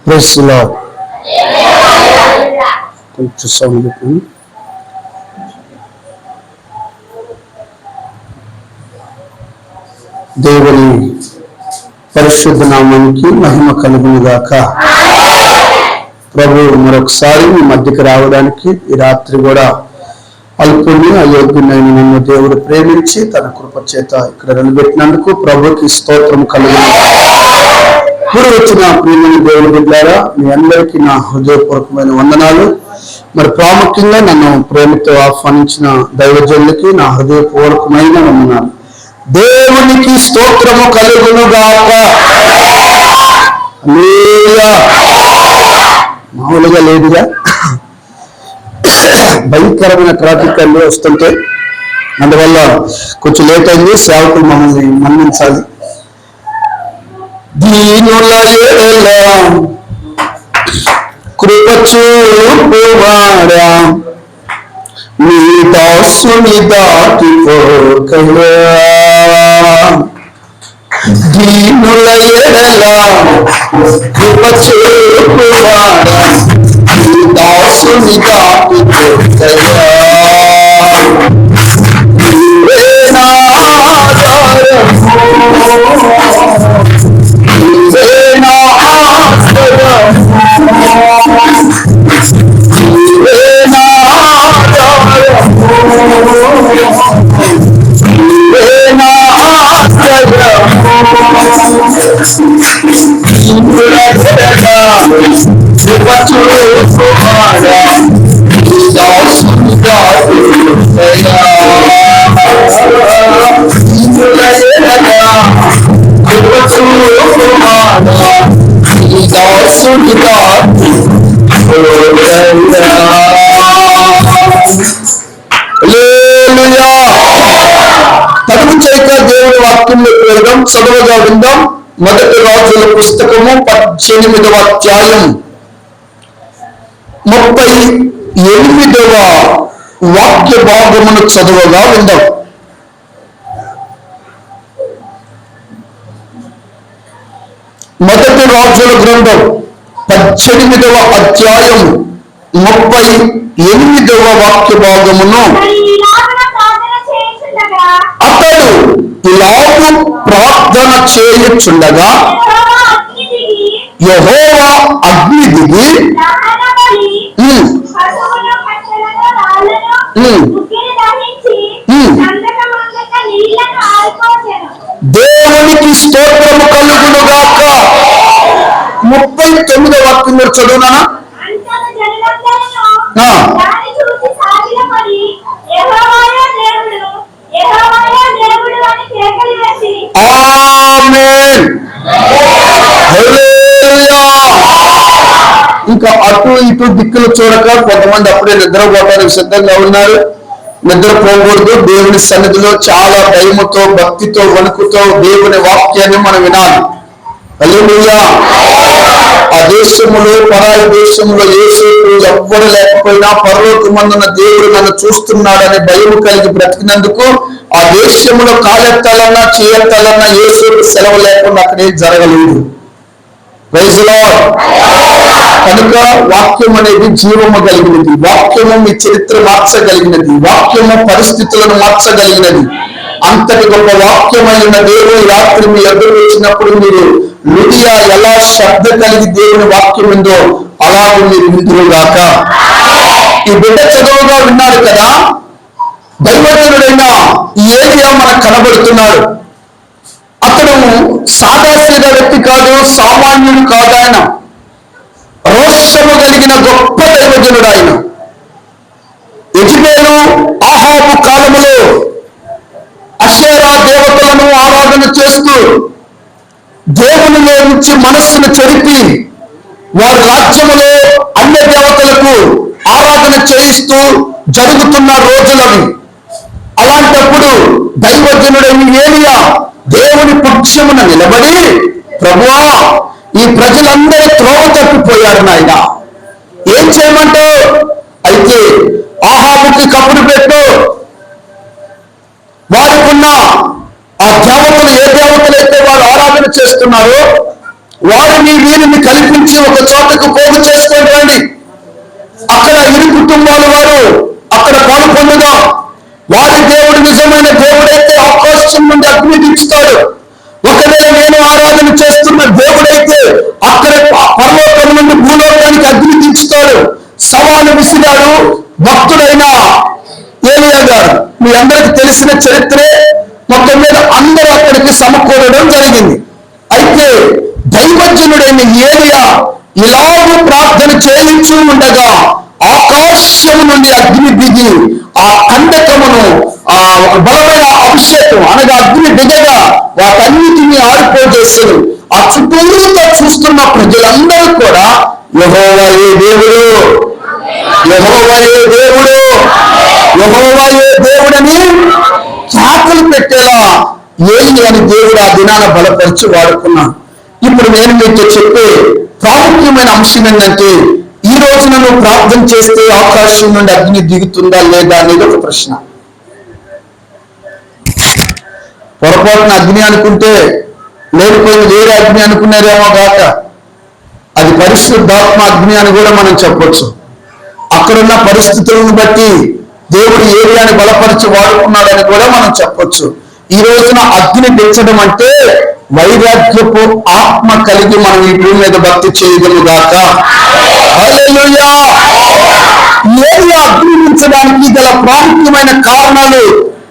Praise the Lord. కొంచెం sound పెట్టండి. దేవుని పరిశుద్ధ నామానికి మహిమ కలుగును గాక. ప్రభు మరొకసారి మీ మధ్యకి రావడానికి ఈ రాత్రి కూడా అల్పుని అయోగ్యునైన నన్ను దేవుడు ప్రేమించి తన కృప చేత ఇక్కడ నిలబెట్టినందుకు ప్రభుకి స్తోత్రం కలుగును. ఇప్పుడు వచ్చిన ప్రియమైన దేవుని బిడ్డలారా, మీ అందరికీ నా హృదయపూర్వకమైన వందనాలు. మరి ప్రాముఖ్యంగా నన్ను ప్రేమతో ఆహ్వానించిన దైవజనులకి నా హృదయపూర్వకమైన వందనాలు. దేవునికి స్తోత్రము కలుగును గాక. మామూలుగా లేదుగా, భయంకరమైన ట్రాఫిక్ అన్నీ వస్తుంటే అందువల్ల కొంచెం లేట్ అయింది. సేవకులు మమ్మల్ని మన్నించాలి. దీనుల ఎడల కృప చూపువాడా, నీ దాసుని దాటిపోకయా. దీనుల ఎడల కృప చూపువాడా, నీ దాసుని దాటిపోకయా. తలుపు చేయక దేవుని వాక్యంలోకి వెళ్దాం. చదువుగా విందాం. మొదటి రాజుల పుస్తకము 18వ అధ్యాయం 38వ వాక్య భాగమును చదువుగా విందాం. మొదటి రాజుల గ్రంథం 18వ అధ్యాయం 38వ వాక్య భాగమును. అతడు ఇలాగు ప్రార్థన చేయుచుండగా యెహోవా అగ్ని దిగి దేవునికి స్తోత్రము కలుగును గాక. 39వ వాక్యం మీరు చదువునా? ఇంకా అటు ఇటు దిక్కులు చూడక కొంతమంది అప్పుడే నిద్రపోవడానికి సిద్ధంగా ఉన్నారు. నిద్రపోకూడదు. దేవుని సన్నిధిలో చాలా భయముతో, భక్తితో, వణుకుతో దేవుని వాక్యాన్ని మనం వినాలి. హల్లెలూయా. ఆ దేశములో, పరాయి దేశంలో యేసేపు ఎవ్వరు లేకపోయినా పరలోకమందున్న దేవుడు నన్ను చూస్తున్నాడని భయం కలిగి బ్రతికినందుకు ఆ దేశంలో కాలెత్తాలన్నా చేయెత్తాలన్నా యేసేపు సెలవు లేకుండా అక్కడేం జరగలేదు. Praise Lord. కనుక వాక్యం అనేది జీవము కలిగినది. వాక్యము మీ చరిత్ర మార్చగలిగినది. వాక్యము పరిస్థితులను మార్చగలిగినది. అంతటి గొప్ప వాక్యమైన దేవుని రాత్రి మీ ఎదురు వచ్చినప్పుడు మీరు లుడియా ఎలా శబ్ద కలిగి దేవుని వాక్యం ఉందో అలాగే మీరు విందురుగాక. ఈ బిడ్డ చదువుగా విన్నారు కదా. దైవజనుడైన ఏలియా మనకు కనబడుతున్నాడు. అతడు సాదాసీద వ్యక్తి కాదు, సామాన్యుడు కాదు. ఆయన రోషము కలిగిన గొప్ప దైవజనుడు. ఆయన యెజబెలు ఆహాబు కాలములో అషేరా దేవతలను ఆరాధన చేస్తూ దేవునిలో నుంచి మనస్సును చెరిపి వారి రాజ్యములో అన్య దేవతలకు ఆరాధన చేయిస్తూ జరుగుతున్న రోజులవి. అలాంటప్పుడు దైవజనుడైన ఏలియా దేవుని సమక్షమున నిలబడి, ప్రభువా ఈ ప్రజలందరూ త్రోవ తప్పిపోయారు నాయన, ఏం చేయమంటావు? అయితే ఆహాబుకి కబురు పెట్టు, వారికున్న ఆ దేవతలు ఏ దేవతలైతే వారు ఆరాధన చేస్తున్నారో వారిని వీరిని కల్పించి ఒక చోటకు పోగు చేసుకొని రండి, అక్కడ ఇరు కుటుంబాల వారు అక్కడ పాలు పొందుదాం. వారి దేవుడు నిజమైన దేవుడైతే ఆకాశం నుండి అగ్ని దించుతాడు, ఒకవేళ నేను ఆరాధన చేస్తున్న దేవుడైతే అక్కడ పరలోకం నుండి భూలోకానికి అగ్ని దించుతాడు. సవాలు విసిరాడు భక్తుడైన ఏలియా గారు. మీ అందరికి తెలిసిన చరిత్రే. మొత్తం మీద అందరూ అక్కడికి సమకూడడం జరిగింది. అయితే దైవజనుడైన ఏలియా ఇలాగూ ప్రార్థన చేయించు ఉండగా ఆకాశము నుండి అగ్ని దిగి ఆ కండకమును, ఆ బలమైన అభిషేకం అనగా అగ్ని దిగగా వాటన్నిటినీ ఆరిపోజేశారు. ఆ చుట్టూతో చూస్తున్న ప్రజలందరూ కూడా యెహోవాయే దేవుడు, యెహోవాయే దేవుడు, యెహోవాయే దేవుడని కేకలు పెట్టేలా ఏలియాని దేవుడు ఆ దినాన బలపరిచి వాడుకున్నాడు. ఇప్పుడు నేను మీతో చెప్పే ప్రాముఖ్యమైన అంశం ఏంటంటే, ఈ రోజున నువ్వు ప్రార్థన చేస్తే ఆకాశం నుండి అగ్ని దిగుతుందా లేదా అనేది ఒక ప్రశ్న. పొరపాటున అగ్ని అనుకుంటే లేకపోయిన వేరే అగ్ని అనుకున్నారేమో కాక, అది పరిశుద్ధాత్మ అగ్ని అని కూడా మనం చెప్పొచ్చు. అక్కడున్న పరిస్థితులను బట్టి దేవుడు ఏలియాని బలపరిచి వాడుకున్నాడని కూడా మనం చెప్పొచ్చు. ఈ రోజున అగ్ని పెంచడం అంటే వైరాగ్యపు ఆత్మ కలిగి మనం ఈ భూమి మీద భక్తి చేయగలము గాక. హల్లెలూయా. ఏలియా అగ్ని పెంచడానికి గల ప్రాముఖ్యమైన కారణాలు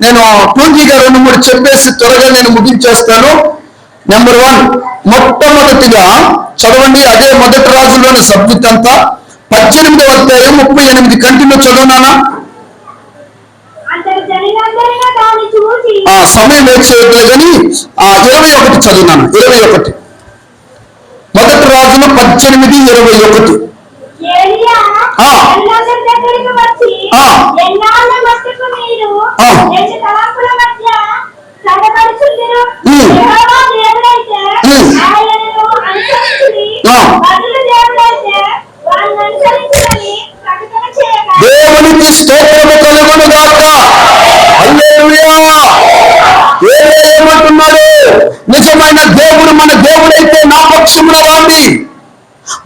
నేను టూంజీగా 2-3 చెప్పేసి త్వరగా నేను ముగించేస్తాను. నెంబర్ 1, మొట్టమొదటిగా చదవండి, అదే మొదటి రాజుల్లోని సబ్జెక్ట్ అంతా 18వ అధ్యాయం 38 కంటిన్యూ చదవనానా? సమయం వేసేయట్లేదు కానీ 21 చదువునాను. 21 మొదటి రాజులు 18:21. దేవునికి స్తోత్రము కలుగును గాక. హల్లెలూయా. ఏమంటున్నాడు? నిజమైన దేవుడు మన దేవుడైతే నా పక్షమున రండి,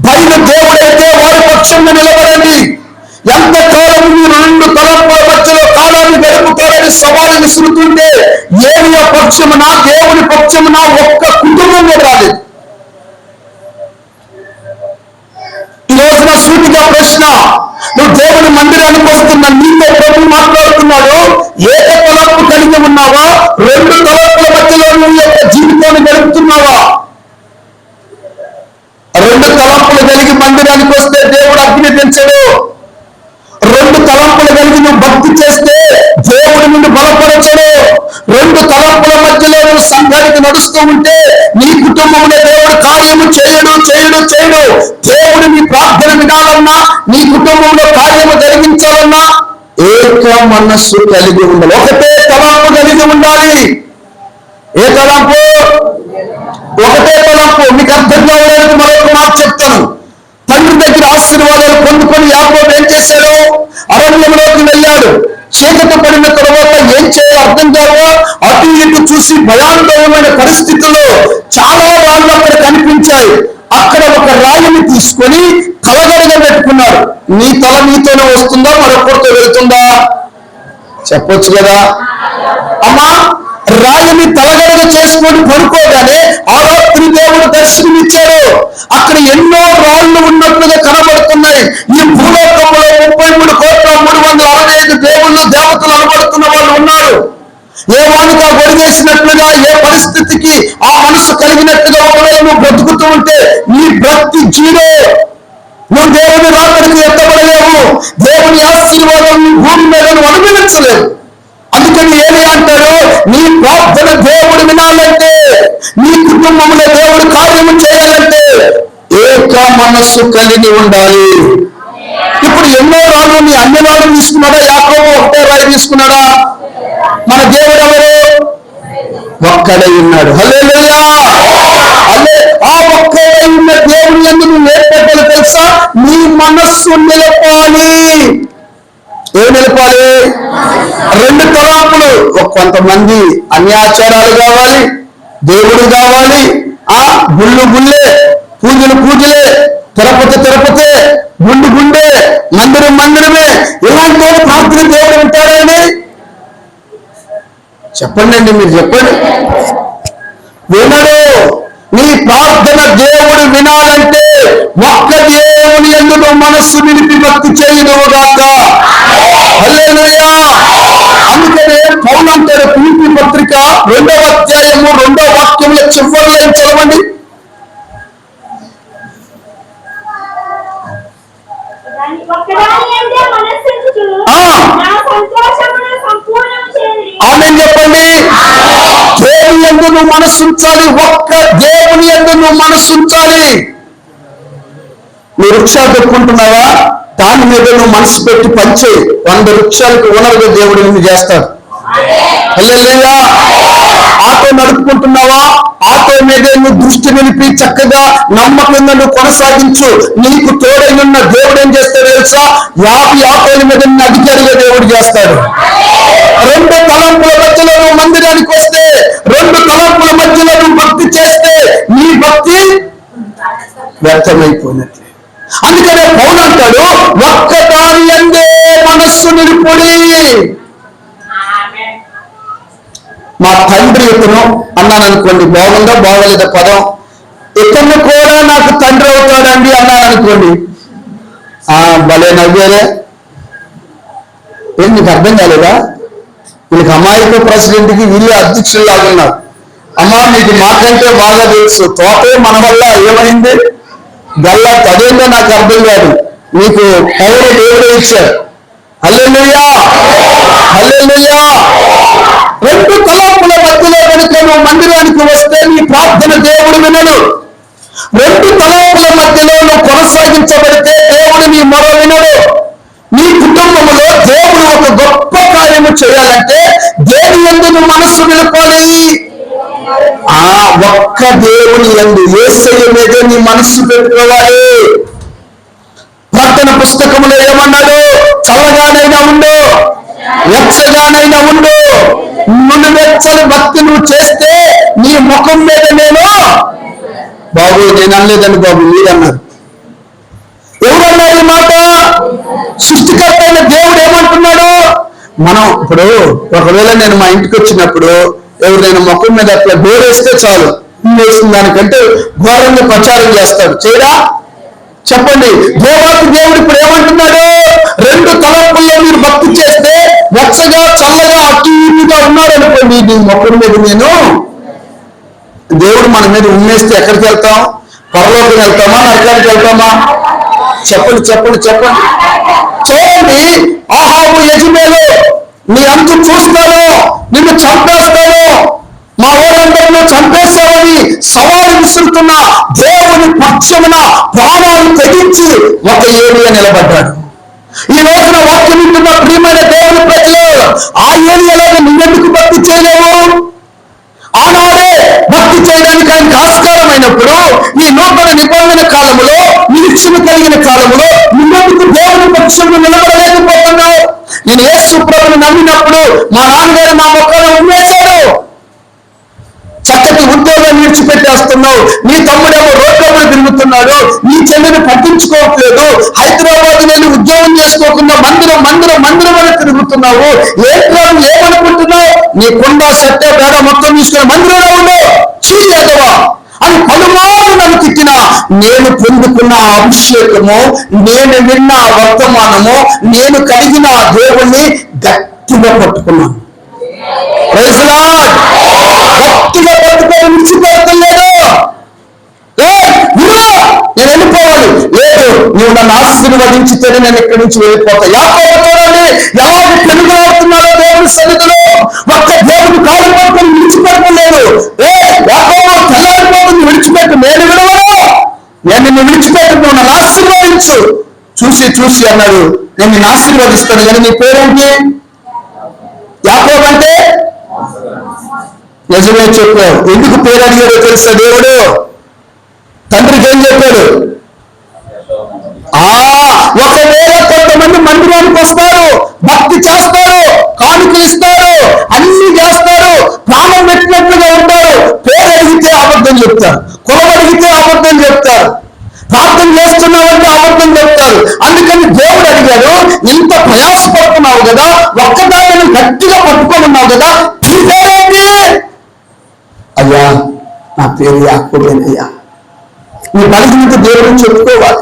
బయలు దేవుడైతే వారి పక్షంలో నిలబడండి. ఎంతకాలం మీరు 2 తలంపుల మధ్యలో కాలాన్ని గడుపుతారని సవాలు విసురుతుంటే ఏలియా పక్షమున దేవుని పక్షమున ఒక్క కుటుంబం రాలేదు. ఈ రోజున సూటిగా ప్రశ్న, నువ్వు దేవుని మందిరానికి వస్తున్న నీతో ప్రభు మాట్లాడుతున్నాడు, ఏక తలంపు కలిగి ఉన్నావా? 2 తలంపుల మధ్యలో నువ్వు యొక్క జీవితాన్ని గడుపుతున్నావా? 2 తలంపులు కలిగి మందిరానికి వస్తే దేవుడు అగ్ని పెంచడు. 2 తలంపులు కలిగి నువ్వు భక్తి చేస్తే దేవుడి నుండి బలపరచడు. 2 తలంపుల మధ్యలో నువ్వు సంఘానికి నడుస్తూ ఉంటే నీ కుటుంబంలో దేవుడు కార్యము చేయడు. దేవుడు నీ ప్రార్థన వినాలన్నా, నీ కుటుంబంలో కార్యము జరిగించాలన్నా ఏక మనస్సు కలిగి ఉండాలి, ఒకటే తలంపు కలిగి ఉండాలి. ఏ తలంపు? ఒకటే తలంపు. మీకు అర్థం కావడానికి మరొక మాట చెప్తాను. తండ్రి దగ్గర ఆశీర్వాదాలు పొందుకొని యాకోబు ఏం చేశాడు? అరణ్యంలోకి వెళ్ళాడు. చీకటి పడిన తర్వాత ఏం చేయాలో అర్థం కాక అటు ఇటు చూసి భయాందోళనమైన పరిస్థితుల్లో చాలా రాళ్ళు అక్కడ కనిపించాయి. అక్కడ ఒక రాయిని తీసుకొని తలగడగా పెట్టుకున్నాడు. నీ తల నీతోనే వస్తుందా, మరొకరితో వెళ్తుందా? చెప్పొచ్చు కదా అమ్మా. రాయిని తలగడగా చేసుకొని పడుకోగానే ఆ రాత్రి దేవుడు దర్శనమిచ్చాడు. అక్కడ ఎన్నో రాళ్ళు ఉన్నట్లుగా కనబడుతున్నాయి. ఈ భూలోకంలో 33,365 దేవుళ్ళు దేవతలు అనబడుతున్న వాళ్ళు ఉన్నారు. ఏ వానికి గొడిగేసినట్లుగా, ఏ పరిస్థితికి ఆ మనసు కలిగినట్టుగా ఒకవేళ నువ్వు బ్రతుకుతూ ఉంటే నీ బ్రతి జీరో. నువ్వు దేవుని రాకడికి ఎత్తబడలేవు. దేవుని ఆశీర్వాదం భూమి మీద నువ్వు అనుభవించలేవు. అందుకని ఏమి అంటాడు? నీ ప్రార్థన దేవుడు వినాలంటే, నీ కుటుంబంలో దేవుడు కార్యము చేయాలంటే ఏక మనస్సు కలిగి ఉండాలి. ఇప్పుడు ఎన్నో రాళ్ళు నీ అన్ని రాళ్ళు తీసుకున్నాడా? యాకోబు ఒకటే రాయి తీసుకున్నాడా? మన దేవుడు ఎవరు? ఒక ఒక్కడై ఉన్నాడు. హల్లెలూయా. ఆ ఒక్కడై ఉన్న దేవుని యందు నువ్వు ఏర్పడ్డాలో తెలుసా? నీ మనస్సు నిలపాలి. ఏం నిలపాలి? 2 తలాంపులు. కొంతమంది అన్యాచారాలు కావాలి, దేవుడు కావాలి, గుళ్ళు గుళ్ళే, పూజలు పూజలే, తిరుపతి గుండే, మందిరమే. ఇలాంటి ప్రార్థన దేవుడు వింటాడండి? చెప్పండి అండి, మీరు చెప్పండి. వినడు. నీ ప్రార్థన దేవుడు వినాలంటే ఒక్క దేవుని యందు మనస్సు నిలిపి భక్తి చేయదువుగాక. హల్లెలూయా. అందుకనే పౌలు అంటాడు ఫిలిప్పీ పత్రిక 2వ అధ్యాయము 2వ వాక్యంలో చివరిలో ఏం చదవండి? ఆమేన్ చెప్పండి. దేవుని యందు నువ్వు మనస్సుంచాలి. ఒక్క దేవుని యందు నువ్వు మనస్సుంచాలి. నువ్వు వృక్షాలు పెట్టుకుంటున్నావా? దాని మీద నువ్వు మనసు పెట్టి పనిచేయి. 100 వృక్షాలకు ఓనర్గా దేవుడు నిన్ను చేస్తాడు. హల్లెలూయా. ఆటో నడుపుకుంటున్నావా? ఆటో మీద నువ్వు దృష్టి నిలిపి చక్కగా నమ్మకంగా నువ్వు కొనసాగించు. నీకు తోడైన దేవుడు ఏం చేస్తాడు తెలుసా? 50 ఆటోల మీద నిన్ను అధికారిగా దేవుడు చేస్తాడు. 2 తలంపుల మధ్యలో నువ్వు మందిరానికి వస్తే, 2 తలంపుల మధ్యలో నువ్వు భక్తి చేస్తే నీ భక్తి వ్యర్థమైపోయినట్లే. అందుకనే పౌలు అంటాడు ఒక్క దాని యందే మనస్సు నిలుపుడి. మా తండ్రి ఇతను అన్నాను అనుకోండి, బాగుందా బాగోలేదా పదం? ఇతను కూడా నాకు తండ్రి అవుతాడండి అన్నాను అనుకోండి, భలే నవ్వేరే. ఏం నీకు అర్థం కాలేదా? వీళ్ళకి అమాయక ప్రెసిడెంట్కి వీళ్ళు అధ్యక్షులు లాగున్నారు. అమ్మా నీకు మాకంటే బాగా తెలుసు, తోటే మన వల్ల ఏమైంది గల్లా అదేందో నాకు అర్థం కాదు. నీకు పౌరు దేవుడే ఇచ్చారు. హల్లెలూయా. హల్లెలూయా. 2 తలంపుల మధ్యలో కనుక నువ్వు మందిరానికి వస్తే నీ ప్రార్థన దేవుడు వినడు. 2 తలంపుల మధ్యలో నువ్వు కొనసాగించబడితే దేవుడు నీ మొర వినడు. నీ కుటుంబంలో దేవుడు ఒక గొప్ప కార్యము చేయాలంటే దేవుని యందు నువ్వు మనస్సు నిలపాలి. ఒక్క దేవుని యందు యేసయ్య మీద నీ మనస్సు పెట్టుకోవాలి. ప్రార్థన పుస్తకంలో ఏమన్నాడు? చల్లగానైనా ఉండు, వెచ్చగానైనా ఉండు, నువ్వెచ్చని భక్తి నువ్వు చేస్తే నీ ముఖం మీద నేను బాబు నేను అనలేదండి బాబు, మీరన్నారు. ఎవరన్నారు ఈ మాట? సృష్టికర్త అయిన దేవుడు ఏమంటున్నాడు? మనం ఇప్పుడు ఒకవేళ నేను మా ఇంటికి వచ్చినప్పుడు ఎవరైనా ముఖం మీద అట్లా డోరేస్తే చాలు, వేసిన దానికంటే ఘోరంగా ప్రచారం చేస్తాడు. చేయరా? చెప్పండి. దేవాతి దేవుడు ఇప్పుడు ఏమంటున్నాడు? 2 తలంపుల్లో మీరు భక్తి చేస్తే వెచ్చగా చల్లగా అటు ఇటుగా ఉన్నాడు అనుకోండి, నీ ముఖం మీద నేను దేవుడు మన మీద ఉన్నేస్తే ఎక్కడికి వెళ్తాం? పరలోకం వెళ్తామా, నరకానికి వెళ్తామా? చెప్పండి చెప్పండి చెప్పండి. చూడండి, ఆహాబు యెజెబెలు నీ అంతు చూస్తాను, నిన్ను చంపేస్తాను, మా ఊరందరూ చంపేశావని సవాలు విసురుతున్న దేవుని పక్షమున ప్రాణాలు తెగించి ఒక ఏరియా నిలబడ్డాడు. ఈ రోజున వాక్యం వింటున్న ప్రియమైన దేవుని ప్రజలు, ఆ ఏరియాలో నువ్వెందుకు భక్తి చేయలేవు? ఆనాడే భక్తి చేయడానికి ఆయనకు ఆస్కారమైనప్పుడు ఈ నూతన నిబంధన కాలంలో, నిరీక్షణ కలిగిన కాలంలో నువ్వెందుకు దేవుని పక్షంలో నిలబడలేకపోతున్నావు? నేను యేసు ప్రభువును నమ్మినప్పుడు మా నాన్నగారు నా మొక్కలు ఉమ్మేశాడు. చక్కటి ఉద్యోగం విడిచిపెట్టేస్తున్నావు, నీ తమ్ముడేమో రోడ్లపై తిరుగుతున్నాడు, నీ చెల్లిని పట్టించుకోవట్లేదు, హైదరాబాద్ నేను ఉద్యోగం చేసుకోకుండా మందిరం అని తిరుగుతున్నావు. ఏంట్రా ఏమనుకుంటున్నావు? నీ కొండ సట్ట పేడ మొత్తం తీసుకుని మందిరంలో ఉండవు చీయదవా అని పలుమార్లు నన్ను తిట్టినా నేను పొందుకున్న అభిషేకము, నేను విన్న వర్తమానము, నేను కలిగిన దేవుణ్ణి గట్టిగా పట్టుకున్నాను. గట్టిగా పట్టుకొని విడిచిపెడతలేదు. నేను వెళ్ళిపోవాలి, లేదు నువ్వు నన్ను ఆశీర్వదించితేనే నేను ఇక్కడి నుంచి వెళ్ళిపోతా. యాకోబు చూడండి ఎలాగ పెనుగులాడుతున్నాడో దేవుని సన్నిధిలో, ఒక్క దేవుని కాలు పట్టుకొని విడిచిపెట్టలేదు. యాకోబు తెల్లారిపోతుంది, విడిచిపెట్టు, నేను విడవను, నేను నిన్ను విడిచిపెట్టు, నువ్వు నన్ను ఆశీర్వదించు. చూసి అన్నాడు, నేను నిన్ను ఆశీర్వదిస్తాను, కానీ నీ పేరేంటి? యాకోబు అంటే నిజమే చెప్పావు. ఎందుకు పేరు అడిగాడో తెలుసా దేవుడు? తండ్రికి ఏం చెప్పాడు? ఒకవేళ కొంతమంది మందిరానికి వస్తారు, భక్తి చేస్తారు, కానుకలు ఇస్తారు, అన్ని చేస్తారు, ప్రాణం పెట్టినట్లుగా ఉంటారు, పేరు అడిగితే అబద్ధం చెప్తారు, కులం అడిగితే అబద్ధం చెప్తారు, ప్రార్థన చేస్తున్నావంటే అబద్ధం చెప్తారు. అందుకని దేవుడు అడిగాడు, ఇంత ప్రయాసపడుతున్నావు కదా, ఒక్కదాన్ని గట్టిగా పట్టుకొని ఉన్నావు కదా, నీ పేరేంటి? అయ్యా నా పేరు యాకోబేనయ్యా. నీ బలహీనత దేవుడిని చెప్పుకోవాలి.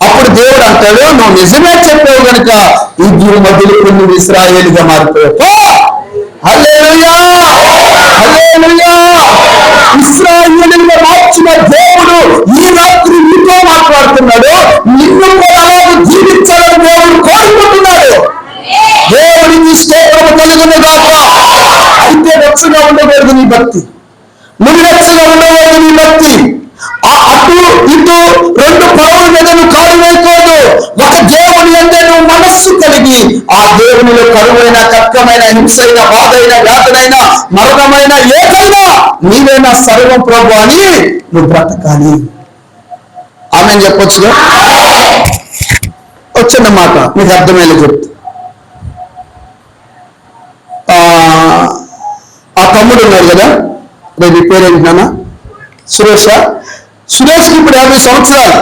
అప్పుడు దేవుడు అంటాడు, నువ్వు నిజమే చెప్పావు కనుక ఈ జీవి మధ్యలో కొన్ని ఇశ్రాయేలుగా మారిపోయావు. హల్లెలూయా, హల్లెలూయా. ఇశ్రాయేలుగా మార్చిన దేవుడు ఈ రాత్రి నీతో మాట్లాడుతున్నాడు. నిన్ను కూడా అలాగే జీవించాలని దేవుడు కోరుకుంటున్నాడు. దేవుడికి స్తోత్రం కలుగునుగాక. అయితే వెచ్చగా ఉండకూడదు నీ భక్తి, మునివెచ్చగా ఉండకూడదు నీ భక్తి. అటు ఇటు రెండు పడవల మీద నువ్వు కాలు వేయకూడదు. ఒక దేవుని అంటే నువ్వు మనస్సు కలిగి ఆ దేవునిలో కరువైన, కష్టమైన, హింసైన, బాధైన, వ్యాధులైన, మరణమైన ఏదైనా నీవైనా సర్వం ప్రభు అని నువ్వు బ్రతకాలి. ఆమె చెప్పొచ్చుగా. వచ్చిన మాట మీకు అర్థమయ్యేలా చెప్తా. ఆ తమ్ముడు ఉన్నాడు కదా, రేపు పేరేంటున్నానా, సురేష్కి ఇప్పుడు 50 సంవత్సరాలు.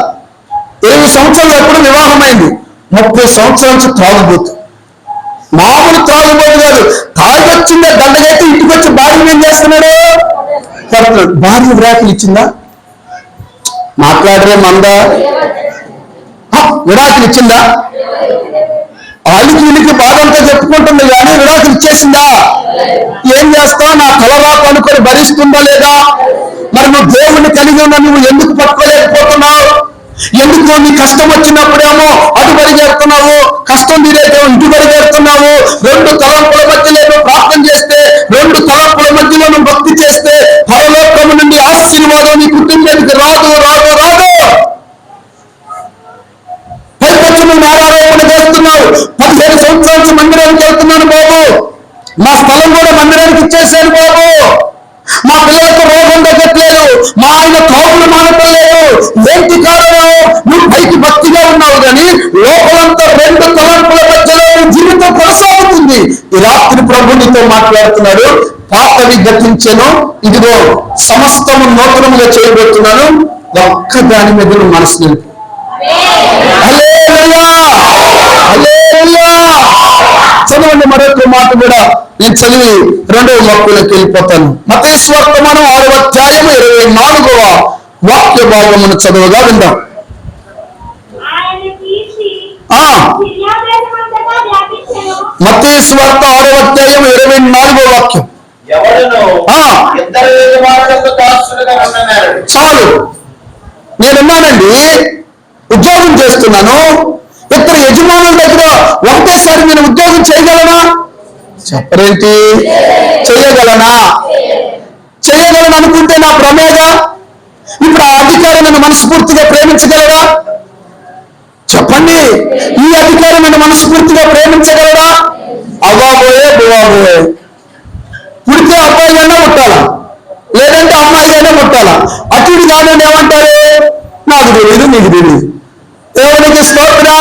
20 సంవత్సరాలు ఎప్పుడు వివాహమైంది. 30 సంవత్సరాల నుంచి త్రాగుబోతు. మామూలు త్రాగుబోతు కాదు, తాగొచ్చిందే దండగైతే ఇంటికి వచ్చి భార్య ఏం చేస్తున్నాడు? పడుతున్నాడు. భార్య విడాకులు ఇచ్చిందా? మాట్లాడరే మందా? విడాకులు ఇచ్చిందా? ఆలికి బాధ అంతా చెప్పుకుంటుంది కానీ విడాకులు ఇచ్చేసిందా? ఏం చేస్తావు? నా తలరాకు అనుకొని భరిస్తుందా లేదా? మరి నువ్వు దేవుణ్ణి కలిగి ఉన్నా నువ్వు ఎందుకు పట్టుకోలేకపోతున్నావు? ఎందుకు నీ కష్టం వచ్చినప్పుడేమో అటు పరిగెడుతున్నావు, కష్టం తీరేమో ఇటు పరిగెడుతున్నావు? 2 తలంపుల మధ్యలో నువ్వు ప్రార్థన చేస్తే, 2 తలంపుల మధ్యలో నువ్వు భక్తి చేస్తే పరలోకము నుండి ఆశీర్వాదం నీ కుటుంబానికి రాదు రాదు రాదు. పైపచ్చి నువ్వు నేరారోపణ చేస్తున్నావు. 15 సంవత్సరాల నుంచి మందిరానికి వెళ్తున్నాను బాబు, మా స్థలం కూడా మందిరానికి ఇచ్చేసాను బాబు, మా పిల్లలకు రోగం తగ్గట్లేదు, మా ఆయన త్రాగులు మానట్లేదు. ఏంటి కారణం? నువ్వు పైకి భక్తిగా ఉన్నావు కానీ లోపలంతా 2 తలంపుల మధ్యలో జీవితం కొనసాగుతుంది. ఈ రాత్రి ప్రభు నీతో మాట్లాడుతున్నాడు. పాతవి గతించెను, ఇదిగో సమస్తము నూతనముగా చేయబోతున్నాను. ఒక్క దాని మీద నువ్వు మనసు నిలుపు. హల్లెలూయా, హల్లెలూయా. చదవండి మరొక మాట కూడా నేను చదివి 2వ వాక్యంలోకి వెళ్ళిపోతాను. మత్తయి సువార్తమానం 6వ అధ్యాయం 24వ వాక్య భాగమును చదువుగా విందాం. మత్తయి సువార్త 6వ అధ్యాయం 24వ వాక్యం. చాలు, నేనున్నానండి, ఉద్యోగం చేస్తున్నాను, ఇద్దరు యజమానుల దగ్గర ఒకటేసారి నేను ఉద్యోగం చేయగలనా? చెప్పరేంటి? చేయగలనా? చేయగలను అనుకుంటే నా ప్రమేగా. ఇప్పుడు ఆ అధికారి నన్ను మనస్ఫూర్తిగా ప్రేమించగలరా? చెప్పండి. ఈ అధికారి నన్ను మనస్ఫూర్తిగా ప్రేమించగలరా? అవ్వబోయే బువ్వబోయే. పుడితే అబ్బాయి అయినా పుట్టాలా, లేదంటే అమ్మాయి అయినా పుట్టాలా. అటు ఇటు కాదు ఏమంటారు? నాకు తెలియదు, నీకు తెలియదు. దేవునికి స్తోత్రం.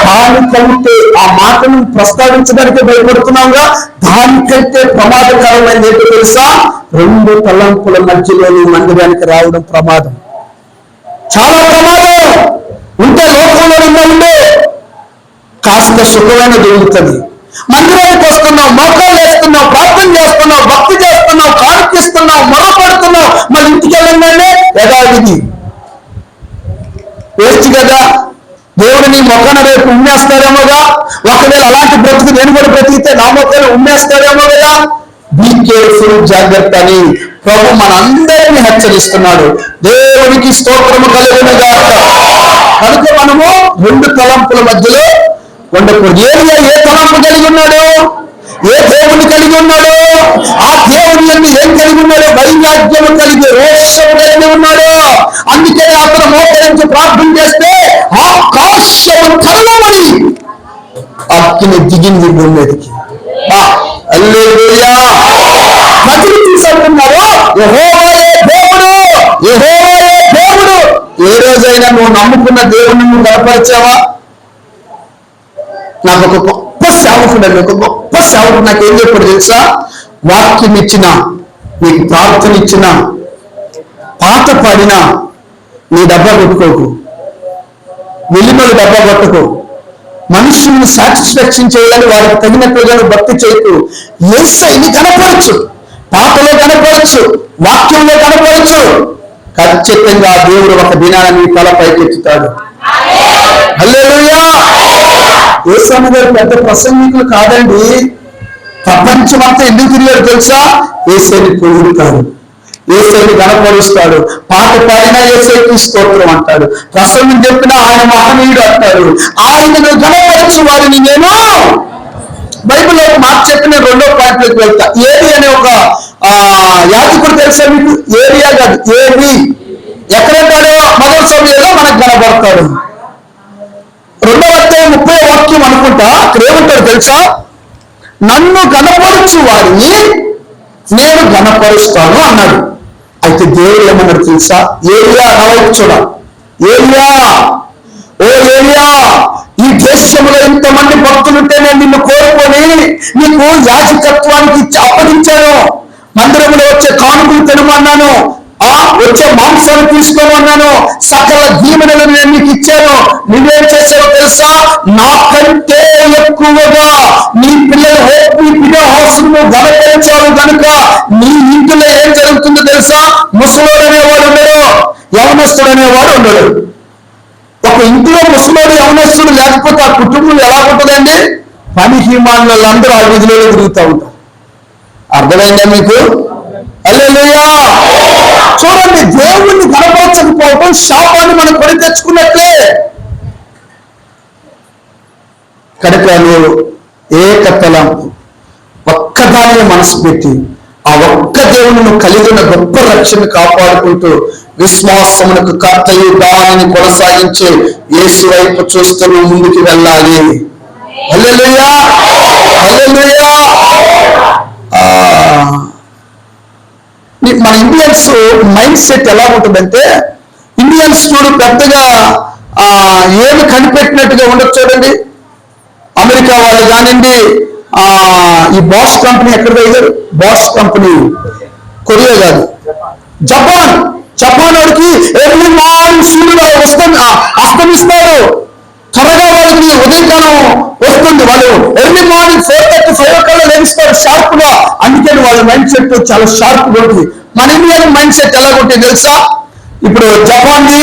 దానికంటే ఆ మాటను ప్రస్తావించడానికి భయపడుతున్నాంగా, దానికంటే ప్రమాదకరమైనది ఏంటో తెలుసా? 2 తలంపుల మధ్యలోని మందిరానికి రావడం ప్రమాదం, చాలా ప్రమాదం. ఉంటే లోకంలో ఉండే కాస్త సుఖమైన దొరుకుతుంది. మందిరానికి వస్తున్నావు, మోకాలు వేస్తున్నావు, ప్రార్థన చేస్తున్నావు, భక్తి చేస్తున్నావు, కానుకిస్తున్నావు, మొరపెడుతున్నావు, మరి ఇంటికి వెళ్ళంగానే యథావిధి వేస్ట్ కదా. దేవుడిని మొక్కన రేపు ఉమ్మేస్తారేమోగా. ఒకవేళ అలాంటి బ్రతుకు నేను కూడా బ్రతికితే నా మొక్కను ఉమ్మేస్తారేమో కదా. బీ కేర్ఫుల్, జాగ్రత్త అని ప్రభు మనందరినీ హెచ్చరిస్తున్నాడు. దేవునికి స్తోత్రము కలుగునుగాక. కనుక మనము 2 తలంపుల మధ్యలో ఉండకూడదు. ఏలియా ఏ తలంపు కలిగి ఉన్నాడు? ఏ దేవుని కలిగి ఉన్నాడు? ఆ దేవుని ఏం కలిగి ఉన్నాడు? వైరాగ్యము కలిగి, రోషము కలిగి ఉన్నాడు. అందుకే అతను మోకరించి ప్రార్థన చేస్తే ఆకాశము తరుణమని అగ్ని దిగింది భూమి మీదకి. హల్లెలూయా. ప్రజలు తీసే ఏమంటున్నారు? యెహోవాయే దేవుడు, యెహోవాయే దేవుడు. ఏ రోజైనా నువ్వు నమ్ముకున్న దేవుడిని నువ్వు కనపరిచావా? నాకు ఒక గొప్ప సేవకుడు అండి, ఒక గొప్ప సేవకుడు నాకు ఏం చెప్పాడు తెలుసా? వాక్యం ఇచ్చిన, నీకు ప్రార్థన ఇచ్చిన, పాట పాడినా నీ డబ్బా కొట్టుకోకు, వెలిమలు డబ్బా కొట్టుకో, మనుషుల్ని సాటిస్ఫాక్షన్ చేయాలని వారికి తగినట్లుగా భక్తి చేయకు. యేసయ్యని కనపరచు, పాటలో కనపరచు, వాక్యంలో కనపరచు. ఖచ్చితంగా దేవుడు ఒక దినాన్ని నీ తల పైకెత్తుతాడు. హల్లెలూయా. యేసయ్య గారు పెద్ద ప్రసంగికులు కాదండి. ప్రపంచమంతా ఎందుకు తిరిగాడు తెలుసా? యేసయ్యని పొగుడుతాడు, యేసయ్యని కనపరుస్తాడు. పాట పాడినా యేసయ్యకి స్తోత్రం అంటాడు, ప్రసంగం చెప్పినా ఆయన మహనీయుడు అంటాడు. ఆయనను కనపరచు వారిని నేను బైబిల్లో ఒక మాట చెప్పిన 2వ పాయింట్లోకి వెళ్తా. ఏది అనే ఒక యాజకుడు తెలుసా మీకు? ఏరియా కాదు, ఏది ఎక్కడుంటాడో మొదటి సమయంలో మనకు కనపడతాడు. 2వ అధ్యాయం 30వ వాక్యం అనుకుంటా. అక్కడ ఏమంటాడు తెలుసా? నన్ను కనపరచు వారిని నేను కనపరుస్తాను అన్నాడు. అయితే దేవుడు ఏమన్నాడు తెలుసా? ఏలియా నవచ్చుడ, ఏలియా, ఓ ఏలియా, ఈ దేశంలో ఇంతమంది భక్తులుంటే నేను నిన్ను కోరుకొని నీకు యాజకత్వానికి అప్పగించాను, మందిరంలో వచ్చే కానుకలు తినమన్నాను, వచ్చే మాంసాన్ని తీసుకోమన్నాను, సకల దీవెనలను నేను నీకు ఇచ్చాను. నువ్వేం చేసావో తెలుసా? నాకంటే ఎక్కువగా నీ పిల్లలు నీ బిడ్డ హాస్టల్ గమనించావు కనుక నీ ఇంటిలో ఏం జరుగుతుందో తెలుసా? ముసలోడు అనేవాడు ఉండడు, యవనస్తుడు అనేవాడు ఉండడు. ఒక ఇంటిలో ముసలోడు యవనస్తుడు లేకపోతే ఆ కుటుంబం ఎలా ఉంటుందండి? పనిహీమానులు అందరూ ఆ వీధిలో తిరుగుతూ ఉంటారు. అర్థమైందా మీకు? హల్లెలూయా. చూడండి, దేవుణ్ణి కనపరచకపోవటం శాపాన్ని మనం కొని తెచ్చుకున్నట్లే. కనుక నువ్వు ఏకతలంపు ఒక్కదాన్ని మనసు పెట్టి ఆ ఒక్క దేవుని కలిగి ఉన్న గొప్ప రక్షణ కాపాడుకుంటూ విశ్వాసమునకు కర్తయు దానిని కొనసాగించే యేసు వైపు చూస్తూ ముందుకు వెళ్ళాలి. హల్లెలూయా, హల్లెలూయా. మన ఇండియన్స్ మైండ్ సెట్ ఎలా ఉంటుందంటే, ఇండియన్స్ చూడు పెద్దగా ఏమి కనిపెట్టినట్టుగా ఉండదు. చూడండి, అమెరికా వాళ్ళు కానివ్వండి, ఈ బాస్ కంపెనీ ఎక్కడ పోయారు? బాస్ కంపెనీ కొరియా కాదు, జపాన్. జపాన్ వాడికి ఎర్లీ మార్నింగ్ సూర్యుడు అస్తమిస్తాడు, త్వరగా వాళ్ళకి ఉదయకాలం వస్తుంది. వాళ్ళు ఎర్లీ మార్నింగ్ 4:30, 5 o'clock లేస్తారు షార్ప్ గా. అందుకని వాళ్ళ మైండ్ సెట్ చాలా షార్ప్ గా ఉంటుంది. మన ఇండియన్ మైండ్ సెట్ ఎలా ఉంటుంది తెలుసా? ఇప్పుడు జపాన్ది,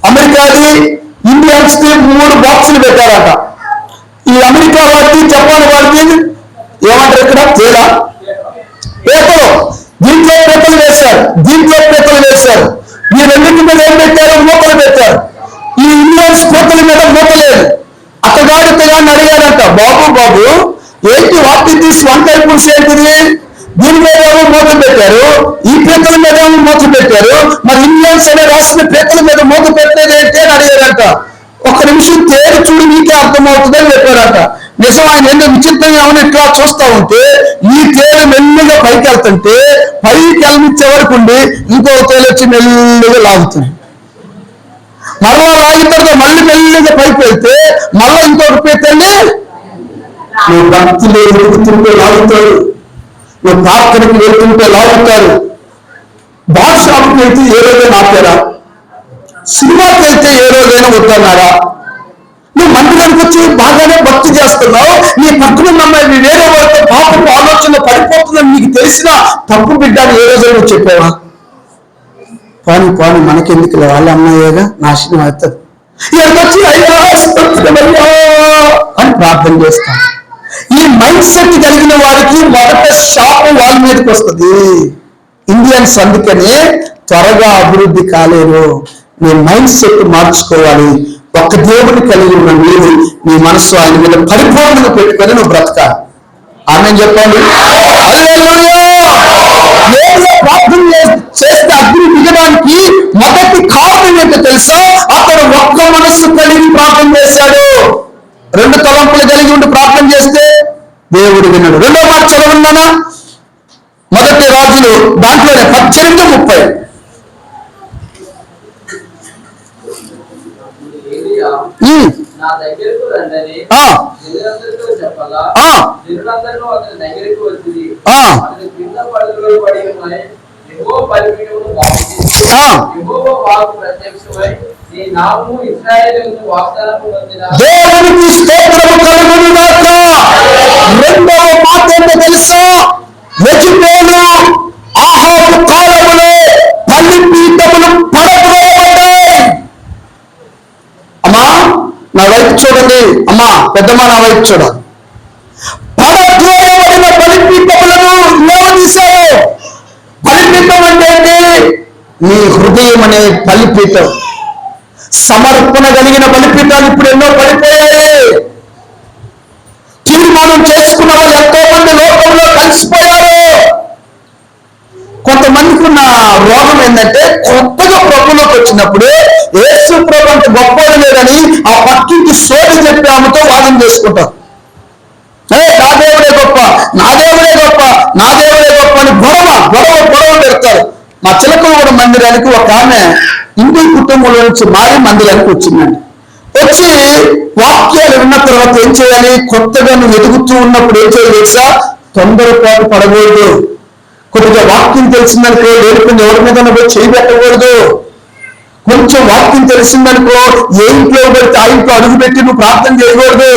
అమెరికాది, ఇండియన్స్ కి 3 బాక్సులు పెట్టారట. ఈ అమెరికా వాడికి, జపాన్ వాడికి ఏమంటారు ఇక్కడ? తేడా పేపరు. దీంట్లో పేపర్లు వేశారు, దీంట్లో పేపర్లు వేశారు. ఈ రెండింటి మీద ఏం పెట్టారు? మూతలు పెట్టారు. ఈ ఇండియన్స్ మూతల మీద మూత లేదు. అత్తగాడిని అడిగాడంట, బాబు బాబు ఏంటి వాటి తీసి వంట పురుషు ఏంటిది? దీని మీద ఏమో మూత పెట్టారు, ఈ పీతల మీద ఏమో మూత పెట్టారు, మరి ఇండియన్స్ అనే రాసిన పీతల మీద మూత పెట్టలేదు ఏంటి అని అడిగారంట. ఒక నిమిషం తేరు చూడు, నీకే అర్థమవుతుందని చెప్పారంట. నిజం, ఆయన ఏంటో విచిత్రంగా ఏమన్నా ఇట్లా చూస్తా ఉంటే ఈ తేలు మెల్లిగా పైకి వెళ్తుంటే పైకి వెళ్ళిచ్చే వరకు ఉండి ఇంకో తేలు వచ్చి మెల్లిగా లాగుతుంది. మరలా లాగిన తర్వాత మళ్ళీ మెల్లిగా పైకి వెళ్తే మళ్ళీ ఇంకొక పీతల్ని నువ్వు భక్తిలో వెతుకుతుంటే లాగుతాడు, నువ్వు ప్రార్థనకి వెళ్తుంటే లాగుతారు. బాల్ షాప్కి వెళ్తే ఏ రోజైనా ఆపారా? సినిమాకి వెళ్తే ఏ రోజైనా వద్దన్నారా? నువ్వు మందిరానికి వచ్చి బాగానే భక్తి చేస్తున్నావు, నీ పక్కన నమ్మాయి వేరే వాళ్ళతో పాపపు ఆలోచన పడిపోతుందని నీకు తెలిసిన తప్పు బిడ్డ ఏ రోజైనా నువ్వు చెప్పావా? పాని పాని మనకెందుకు, వాళ్ళ అమ్మాయిగా నాశనం అవుతుంది. వచ్చి అయ్యా అని ప్రార్థన చేస్తాను. ఈ మైండ్ సెట్ కలిగిన వారికి మొదట శాపం వాళ్ళ మీదకి వస్తుంది. ఇండియన్స్ అందుకనే త్వరగా అభివృద్ధి కాలేరు. నీ మైండ్ సెట్ మార్చుకోవాలి. ఒక్క దేవుని కలిగి ఉన్న నీవు నీ మనసు ఆయన మీద పరిపూర్ణంగా పెట్టుకొని నువ్వు బ్రతకాలి. ఆమె చెప్పండి. ప్రార్థన చేస్తే అగ్ని దిగడానికి మొదటి కారణం ఏంటో తెలుసా? అతడు ఒక్క మనస్సు కలిగి ప్రార్థన చేశాడు. 2 తలంపులు కలిగి ఉండి ప్రార్థన చేస్తే దేవుడు విన్నాడు. 2వ మాట చదవండినా, 1 రాజులు నా దగ్గరకు రండి జనులందరితో చెప్పాలా జనులందరూ అతని దగ్గరికి వచ్చింది అతని కింద పడుకులో పడి ఉన్నాయి యెహోవా బలిపీఠమును బాగు చేసి యెహోవా వాక్కు ప్రత్యక్షమై నీ నామము ఇశ్రాయేలుకు వాగ్దానము పొందిన దేవునికి స్తోత్రము కలుగును గాక. రెండవ మాట ఏంటో తెలుసా? యెజబెలు ఆహాబు కాలములో బలిపీఠములు పడద్రోయబడ్డాయి. అమ్మా నా వైపు చూడండి, అమ్మా పెద్దమ్మ నా వైపు చూడాలి. పడద్రోయబడిన బలిపీఠములను లేవదీశారు. బలిపీఠం అంటే నీ హృదయం అనే బలిపీఠం. సమర్పణ కలిగిన బలిపీఠాలు ఇప్పుడు ఎన్నో పడిపోయాయి. తీర్మానం చేసుకున్న వాళ్ళు ఎంతో మంది లోకంలో కలిసిపోయారు. కొంతమందికి ఉన్న రోగం ఏంటంటే కొత్తగా ప్రభులోకి వచ్చినప్పుడు యేసు ప్రభు అంటే గొప్పవాడు లేదని ఆ పక్కింటి సోది చెప్పి ఆమెతో వాదన చేసుకుంటారు. నా దేవుడే గొప్ప, నా దేవుడే గొప్ప, నా దేవుడే గొప్ప అని గొడవ పెడతారు. మా చిలకలగూడ మందిరానికి ఒక ఆమె హిందూ కుటుంబంలో నుంచి మారి మందిరానికి వచ్చిందండి. వచ్చి వాక్యాలు విన్న తర్వాత ఏం చేయాలి? కొత్తగా నువ్వు ఎదుగుతూ ఉన్నప్పుడు ఏం చేయాలి తెలుసా? తొందరపాటు పడకూడదు. కొద్దిగా వాక్యం తెలిసిందనుకో ఏడుకుని ఎవరి మీద పోయి చేయి పెట్టకూడదు. కొంచెం వాక్యం తెలిసిందనుకో ఏ ఇంట్లో పెడితే ఆ ఇంట్లో అడుగుపెట్టి నువ్వు ప్రార్థన చేయకూడదు.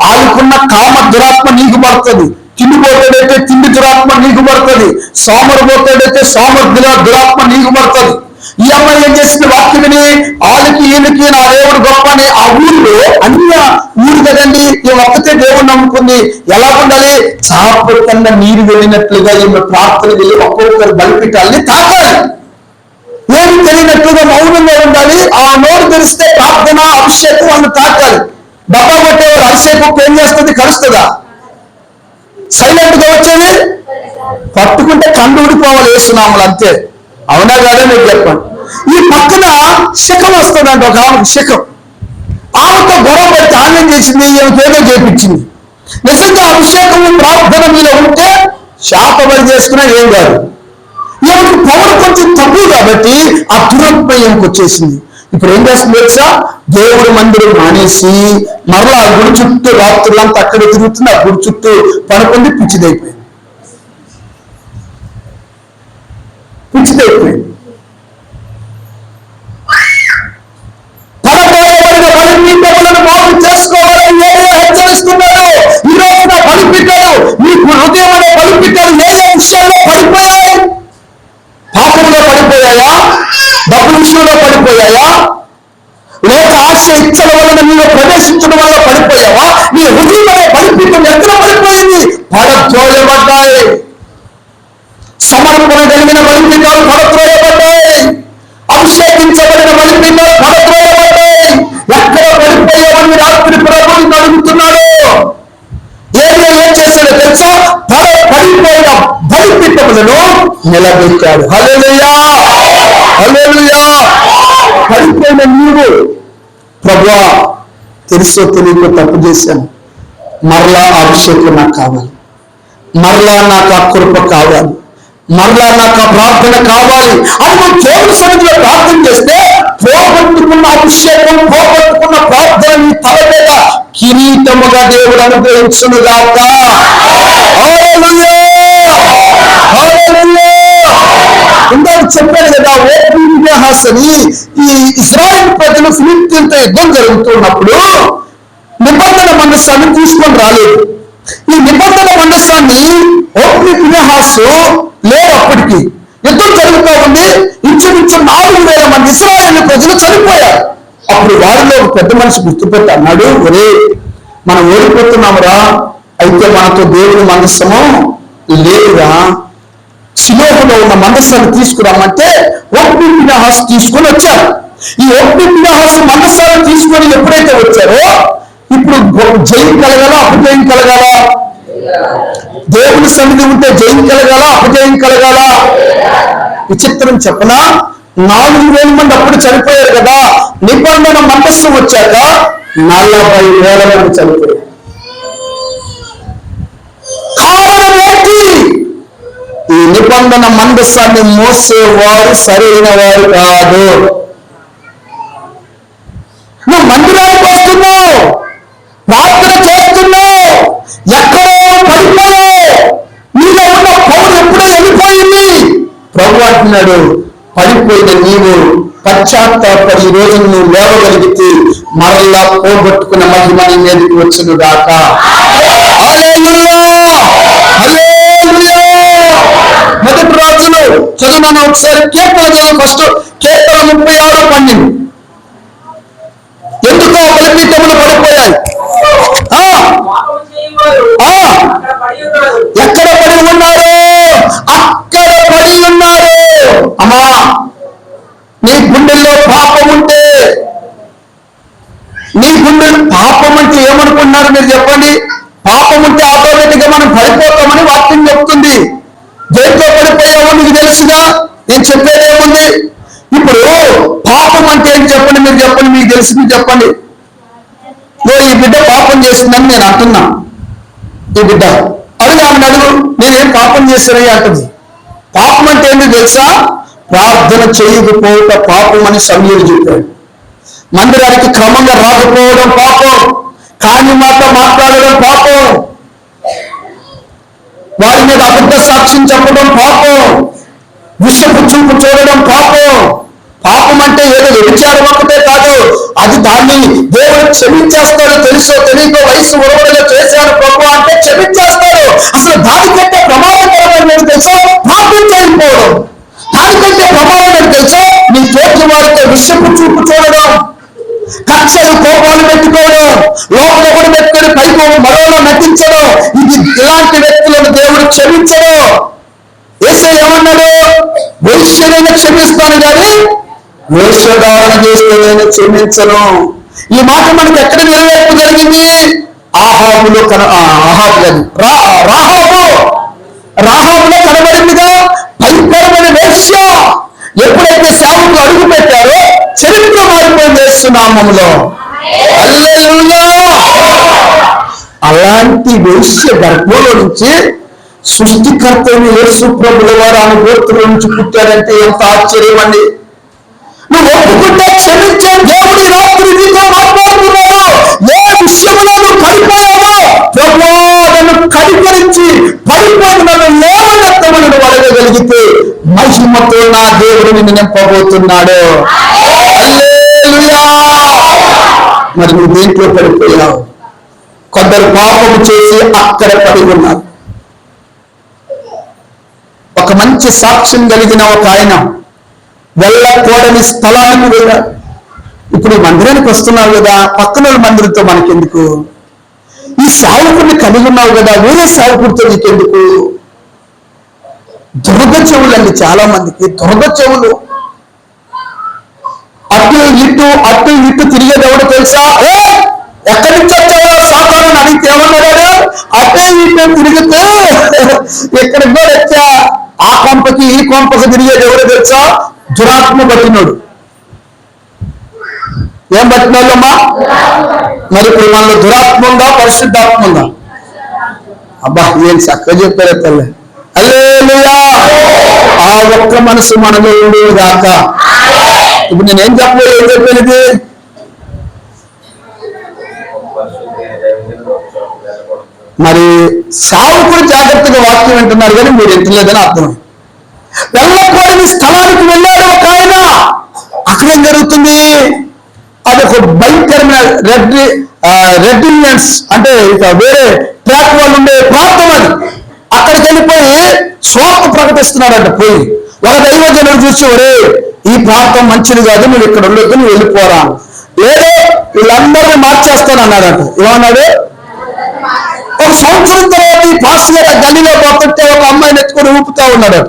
ఆడుకున్న కామ దురాత్మ నీకు పడుతుంది. తిండి పోతాడైతే తిండి దురాత్మ నీకు పడుతుంది. సోమరిపోతాడైతే దురాత్మ నీకు పడుతుంది. ఈ అమ్మాయి ఏం చేసింది? వాక్యమని వాళ్ళకి వీళ్ళకి నా దేవుడు గొప్ప అని ఆ ఊళ్ళో అన్ని ఊరు కదండి, ఈ ఒక్కతే దేవుడు నమ్ముకుంది. ఎలా ఉండాలి? చాప కన్నా నీరు వెళ్ళినట్లుగా ఈమె ప్రార్థన వెళ్ళి ఒక్కొక్కరు బలిపీఠాలని తాకాలి. ఏమి తెలియనట్లుగా మౌనంగా ఉండాలి. ఆ నోరు తెరిస్తే ప్రార్థన అభిషేకం వాళ్ళు తాకాలి. డబ్బా కొట్టేవారు అభిషేకం ఏం చేస్తుంది? కలుస్తుందా? సైలెంట్ గా వచ్చేది పట్టుకుంటే కండు ఊడిపోవాలి వేస్తున్నాములు అంతే. అవునా కాదా మీరు చెప్పండి. ఈ పక్కన శకం వస్తుందంట, ఒక ఆమెకు శకం. ఆమెతో గొడవ పడితే ఆమె చేసింది, ఏదో చేపించింది. నిజంగా అభిషేకం ప్రార్థన మీద ఉంటే శాపబడి చేసుకున్నా ఏం కాదు. ఈమెకు పవర్ కొంచెం తక్కువ కాబట్టి ఆ దురాత్మ ఈమెకు వచ్చేసింది. ఇప్పుడు ఏం చేస్తుంది తెలుసా? దేవుడి మందిరం మానేసి మరలా ఆ గుడి చుట్టూ రాత్రులంతా అక్కడ తిరుగుతుంది. ఆ గుడి చుట్టూ పడుకుంది. పిచ్చిదైపోయింది. పడబోయబడిన బలిపీఠములను బాగు చేసుకోవాలని హెచ్చరిస్తున్నారు. ఈ రోజున బలిపీఠాలు మీ హృదయం అనే బలిపీఠాలు ఏ విషయాల్లో పడిపోయాయి? పాపంలో పడిపోయాయా? డబ్బు విషయంలో పడిపోయాయా? లోక ఆశ ఇచ్చల వలన మీరు ప్రవేశించడం వల్ల పడిపోయావా? నీ హృదయం అనే బలిపీఠం ఎక్కడ పడిపోయింది? పడద్రోయబడ్డాయి. సమర్పణ కలిగిన బలిపీఠాలు పడద్రోయబడ్డాయి. అభిషేకించబడిన బలిపీఠాలు పడద్రోయబడ్డాయి. ఎక్కడ పడిపోయావని రాత్రి ప్రభువుని అడుగుతున్నాడు. ఏం చేశాడో తెలుసా? పడిపోయిన బలిపీఠములను నిలబెట్టాడు. హల్లెలూయా, హల్లెలూయా. పడిపోయిన నీవు ప్రభువా తెలుసో తెలియకో తప్పు చేశాను, మరలా అభిషేకం నాకు కావాలి, మరలా నాకు ఆ కృప కావాలి, మరలా నాకు ఆ ప్రార్థన కావాలి అని నువ్వు దేవుని సన్నిధిలో ప్రార్థన చేస్తే పోగొట్టుకున్న అభిషేకం, పోగొట్టుకున్న ప్రార్థన నీ తల మీద కిరీటముగా దేవుడు అనుగ్రహించును గాక. హల్లెలూయా, హల్లెలూయా. ఇందాక చెప్పాను కదా, ఓపెన్ ఈ ఇశ్రాయేలు ప్రజలు ఫిలిష్తీయులతో యుద్ధం జరుగుతున్నప్పుడు నిబంధన మందసాన్ని తీసుకొని రాలేదు. ఈ నిబంధన మందసాన్ని ఓపెన్ ఫినెహాసు లేదు. అప్పటికి యుద్ధం జరుగుతూ ఉంది. ఇంచుమించు 4,000 మంది ఇశ్రాయేలు ప్రజలు చనిపోయారు. అప్పుడు వారిలో ఒక పెద్ద మనిషి గుర్తుపెట్టి అన్నాడు, ఒరే మనం ఓడిపోతున్నామురా, అయితే మనతో దేవుని మందసము లేదురా, షిలోహులో ఉన్న మందసాన్ని తీసుకురామంటే ఓపెన్ ఫినెహాసు తీసుకొని వచ్చారు. ఈ ఓపెన్ ఫినెహాసు మందసాన్ని తీసుకొని ఎప్పుడైతే వచ్చారో ఇప్పుడు జయం కలగాల, అపజయం కలగాల? దేవుని సన్నిధి ఉంటే జయం కలగాల, అపజయం కలగాల? విచిత్రం చెప్పనా, 4,000 మంది అప్పుడు చనిపోయారు కదా. నిబంధన మందస్సు వచ్చాక 40,000 మంది చనిపోయారు. కారణం ఏంటి? ఈ నిబంధన మందస్సాన్ని మోసేవారు సరైన వారు కాదు. నువ్వు మందిరానికి వస్తున్నావు, ప్రార్థన చేస్తున్నావు, ఎక్కడో పడిపోయావు, నీలో ఉన్న పౌరు ఎప్పుడో వెళ్ళిపోయింది. ప్రభు అంటున్నాడు, పడిపోయిన నీవు పశ్చాత్తాపడి ఈ రోజు నువ్వు లేవగలిగితే మరలా పోగొట్టుకున్న మహిమ నీ మీదకి వచ్చును గాక. హల్లెలూయా, హల్లెలూయా. మొదటి రాజులు చదువున ఒకసారి కీర్తన ఫస్ట్ కీర్తన 36:12. ఎందుకో బలిపీఠములు పడిపోయాయి. ఎక్కడ పడి ఉన్నారు? అక్కడ పడి ఉన్నారు. అమ్మా, నీ గుండెల్లో పాపం ఉంటే, నీ గుండెలు పాపం అంటే ఏమనుకుంటున్నారు మీరు చెప్పండి? పాపం ఉంటే ఆటోమేటిక్ గా మనం పడిపోతామని వాక్యం చెప్తుంది. దేంతో పడిపోయామో నీకు తెలుసుగా, నేను చెప్పేదేముంది? ఇప్పుడు పాపం అంటే ఏంటి చెప్పండి, మీరు చెప్పండి, మీకు తెలిసింది చెప్పండి. ఈ బిడ్డ పాపం చేసిందని నేను అంటున్నా. ఈ బిడ్డ అడుగు, ఆమెను అడుగు, నేనేం పాపం చేశానని అంటుంది. పాపం అంటే ఏంటి తెలుసా? ప్రార్థన చేయకపోవట పాపం అని సమీరుడు చెప్పాడు. మందిరానికి క్రమంగా రాకపోవడం పాపం, కాని మాట మాట్లాడడం పాపం, వారి మీద అబద్ధ సాక్ష్యం చెప్పడం పాపం, విషపు చూపు చూడడం పాపం. పాపం అంటే ఏదో వ్యభిచారం ఒక్కటే కాదు, అది దాన్ని దేవుడు క్షమించేస్తాడు. తెలుసో తెలియకో వయసు ఉరవడిలో చేశాడు ప్రభు అంటే క్షమించేస్తాడు. అసలు దానికంటే ప్రమాదకరమైన తెలుసో పాపం చేయకపోవడం. దానికంటే ప్రమాదం తెలుసో నీ తోటి వారితో విషపు చూపు చూడడం, కక్షలు కోపాలు పెట్టుకోవడం, లోపల కూడా పెట్టుకొని పైకి మరోలో నటించడం. ఇది ఇలాంటి వ్యక్తులను దేవుడు క్షమించడం. యేసయ్య ఏమన్నాడు? వేశ్యనైనా క్షమిస్తాను కానీ వేషధారణ చేస్తే నేను క్షమించను. ఈ మాట మనకి ఎక్కడ నెరవేర్పు జరిగింది? రాహాబులో కనబడిందిగా. భయంకరమైన వేశ్య ఎప్పుడైతే సేవకులు అడుగు పెట్టారో చరిత్ర మారిపోయింది యేసు నామములో. హల్లెలూయా. అలాంటి వేశ్య గర్భంలో నుంచి సృష్టికర్త అయిన యేసు ప్రభుల వారు ఆమె గోత్రం నుంచి పుట్టారంటే ఎంత ఆశ్చర్యం అండి. నువ్వు ఒప్పుకుంటే క్షమించే దేవుడి రాత్రి నీతో మాట్లాడుతున్నాడు. ఏ విషయంలో నువ్వు పడిపోయావో ప్రభువును కనికరించి పడిపోయిన లేవనెత్తమని నువ్వు అడగగలిగితే మహిమతో నా దేవుడు నిన్ను నింపబోతున్నాడు. హల్లెలూయా. మరి నువ్వు దేంట్లో పడిపోయావు? కొందరు పాపము చేసి అక్కడ పడి ఉన్నారు. ఒక మంచి సాక్ష్యం కలిగిన ఒక ఆయన వెళ్ళకూడని స్థలానికి వెళ్ళాడు. ఇప్పుడు ఈ మందిరానికి వస్తున్నావు కదా, పక్కన మందిరంతో మనకెందుకు? ఈ సేవకుడిని కలిగి ఉన్నావు కదా, వేరే సేవకుడితో నీకెందుకు? దురద చెవులు అండి చాలా మందికి, దురద చెవులు. అటు ఇటు తిరిగేది ఎవడు తెలుసా? ఎక్కడి నుంచి వచ్చావో సాతాను అడిగితే ఏమన్నాడు? అటే ఇటు తిరిగితే ఎక్కడికి కూడా వచ్చా, ఆ కొంపకి ఈ కొంపకి తిరిగేది ఎవడో తెలుసా? దురాత్మ పట్టినోడు. ఏం పట్టినోళ్ళమ్మా? మరి ఇప్పుడు మనలో దురాత్మ ఉందా, పరిశుద్ధాత్మ ఉందా? అబ్బా, ఏం చక్కగా చెప్పారు తల్లి. హల్లెలూయా. ఆ ఒక్క మనసు మనలో ఉండేది కాక. ఇప్పుడు నేనేం చెప్పలేదు, ఏం చెప్పేది? మరి సావుకుడు జాగ్రత్తగా వాక్యం వింటున్నారు కానీ మీరు ఎంతలేదని అర్థం. వెళ్ళకూడని స్థలానికి వెళ్ళాడు ఒక ఆయన. అక్కడ ఏం జరుగుతుంది? అదొక భయంకరమైన రెడ్ ఇండియన్స్ అంటే ఇక వేరే ట్రాక్ వాళ్ళు ఉండే ప్రాంతం అది. అక్కడికి వెళ్ళిపోయి స్వార్థ ప్రకటిస్తున్నాడంట. పోయి ఒక దైవజనుడు చూసి, ఒరే ఈ ప్రాంతం మంచిది కాదు, నువ్వు ఇక్కడ ఉండొద్దు, నువ్వు వెళ్ళిపోరా, లేదో వీళ్ళందరినీ మార్చేస్తాను అన్నాడంట. ఏమన్నాడు? ఒక సంవత్సరం తర్వాత ఈ పాస్టర్ గారు గల్లీలో పోతుంటే ఒక అమ్మాయిని ఎత్తుకొని ఊపుతా ఉన్నాడు.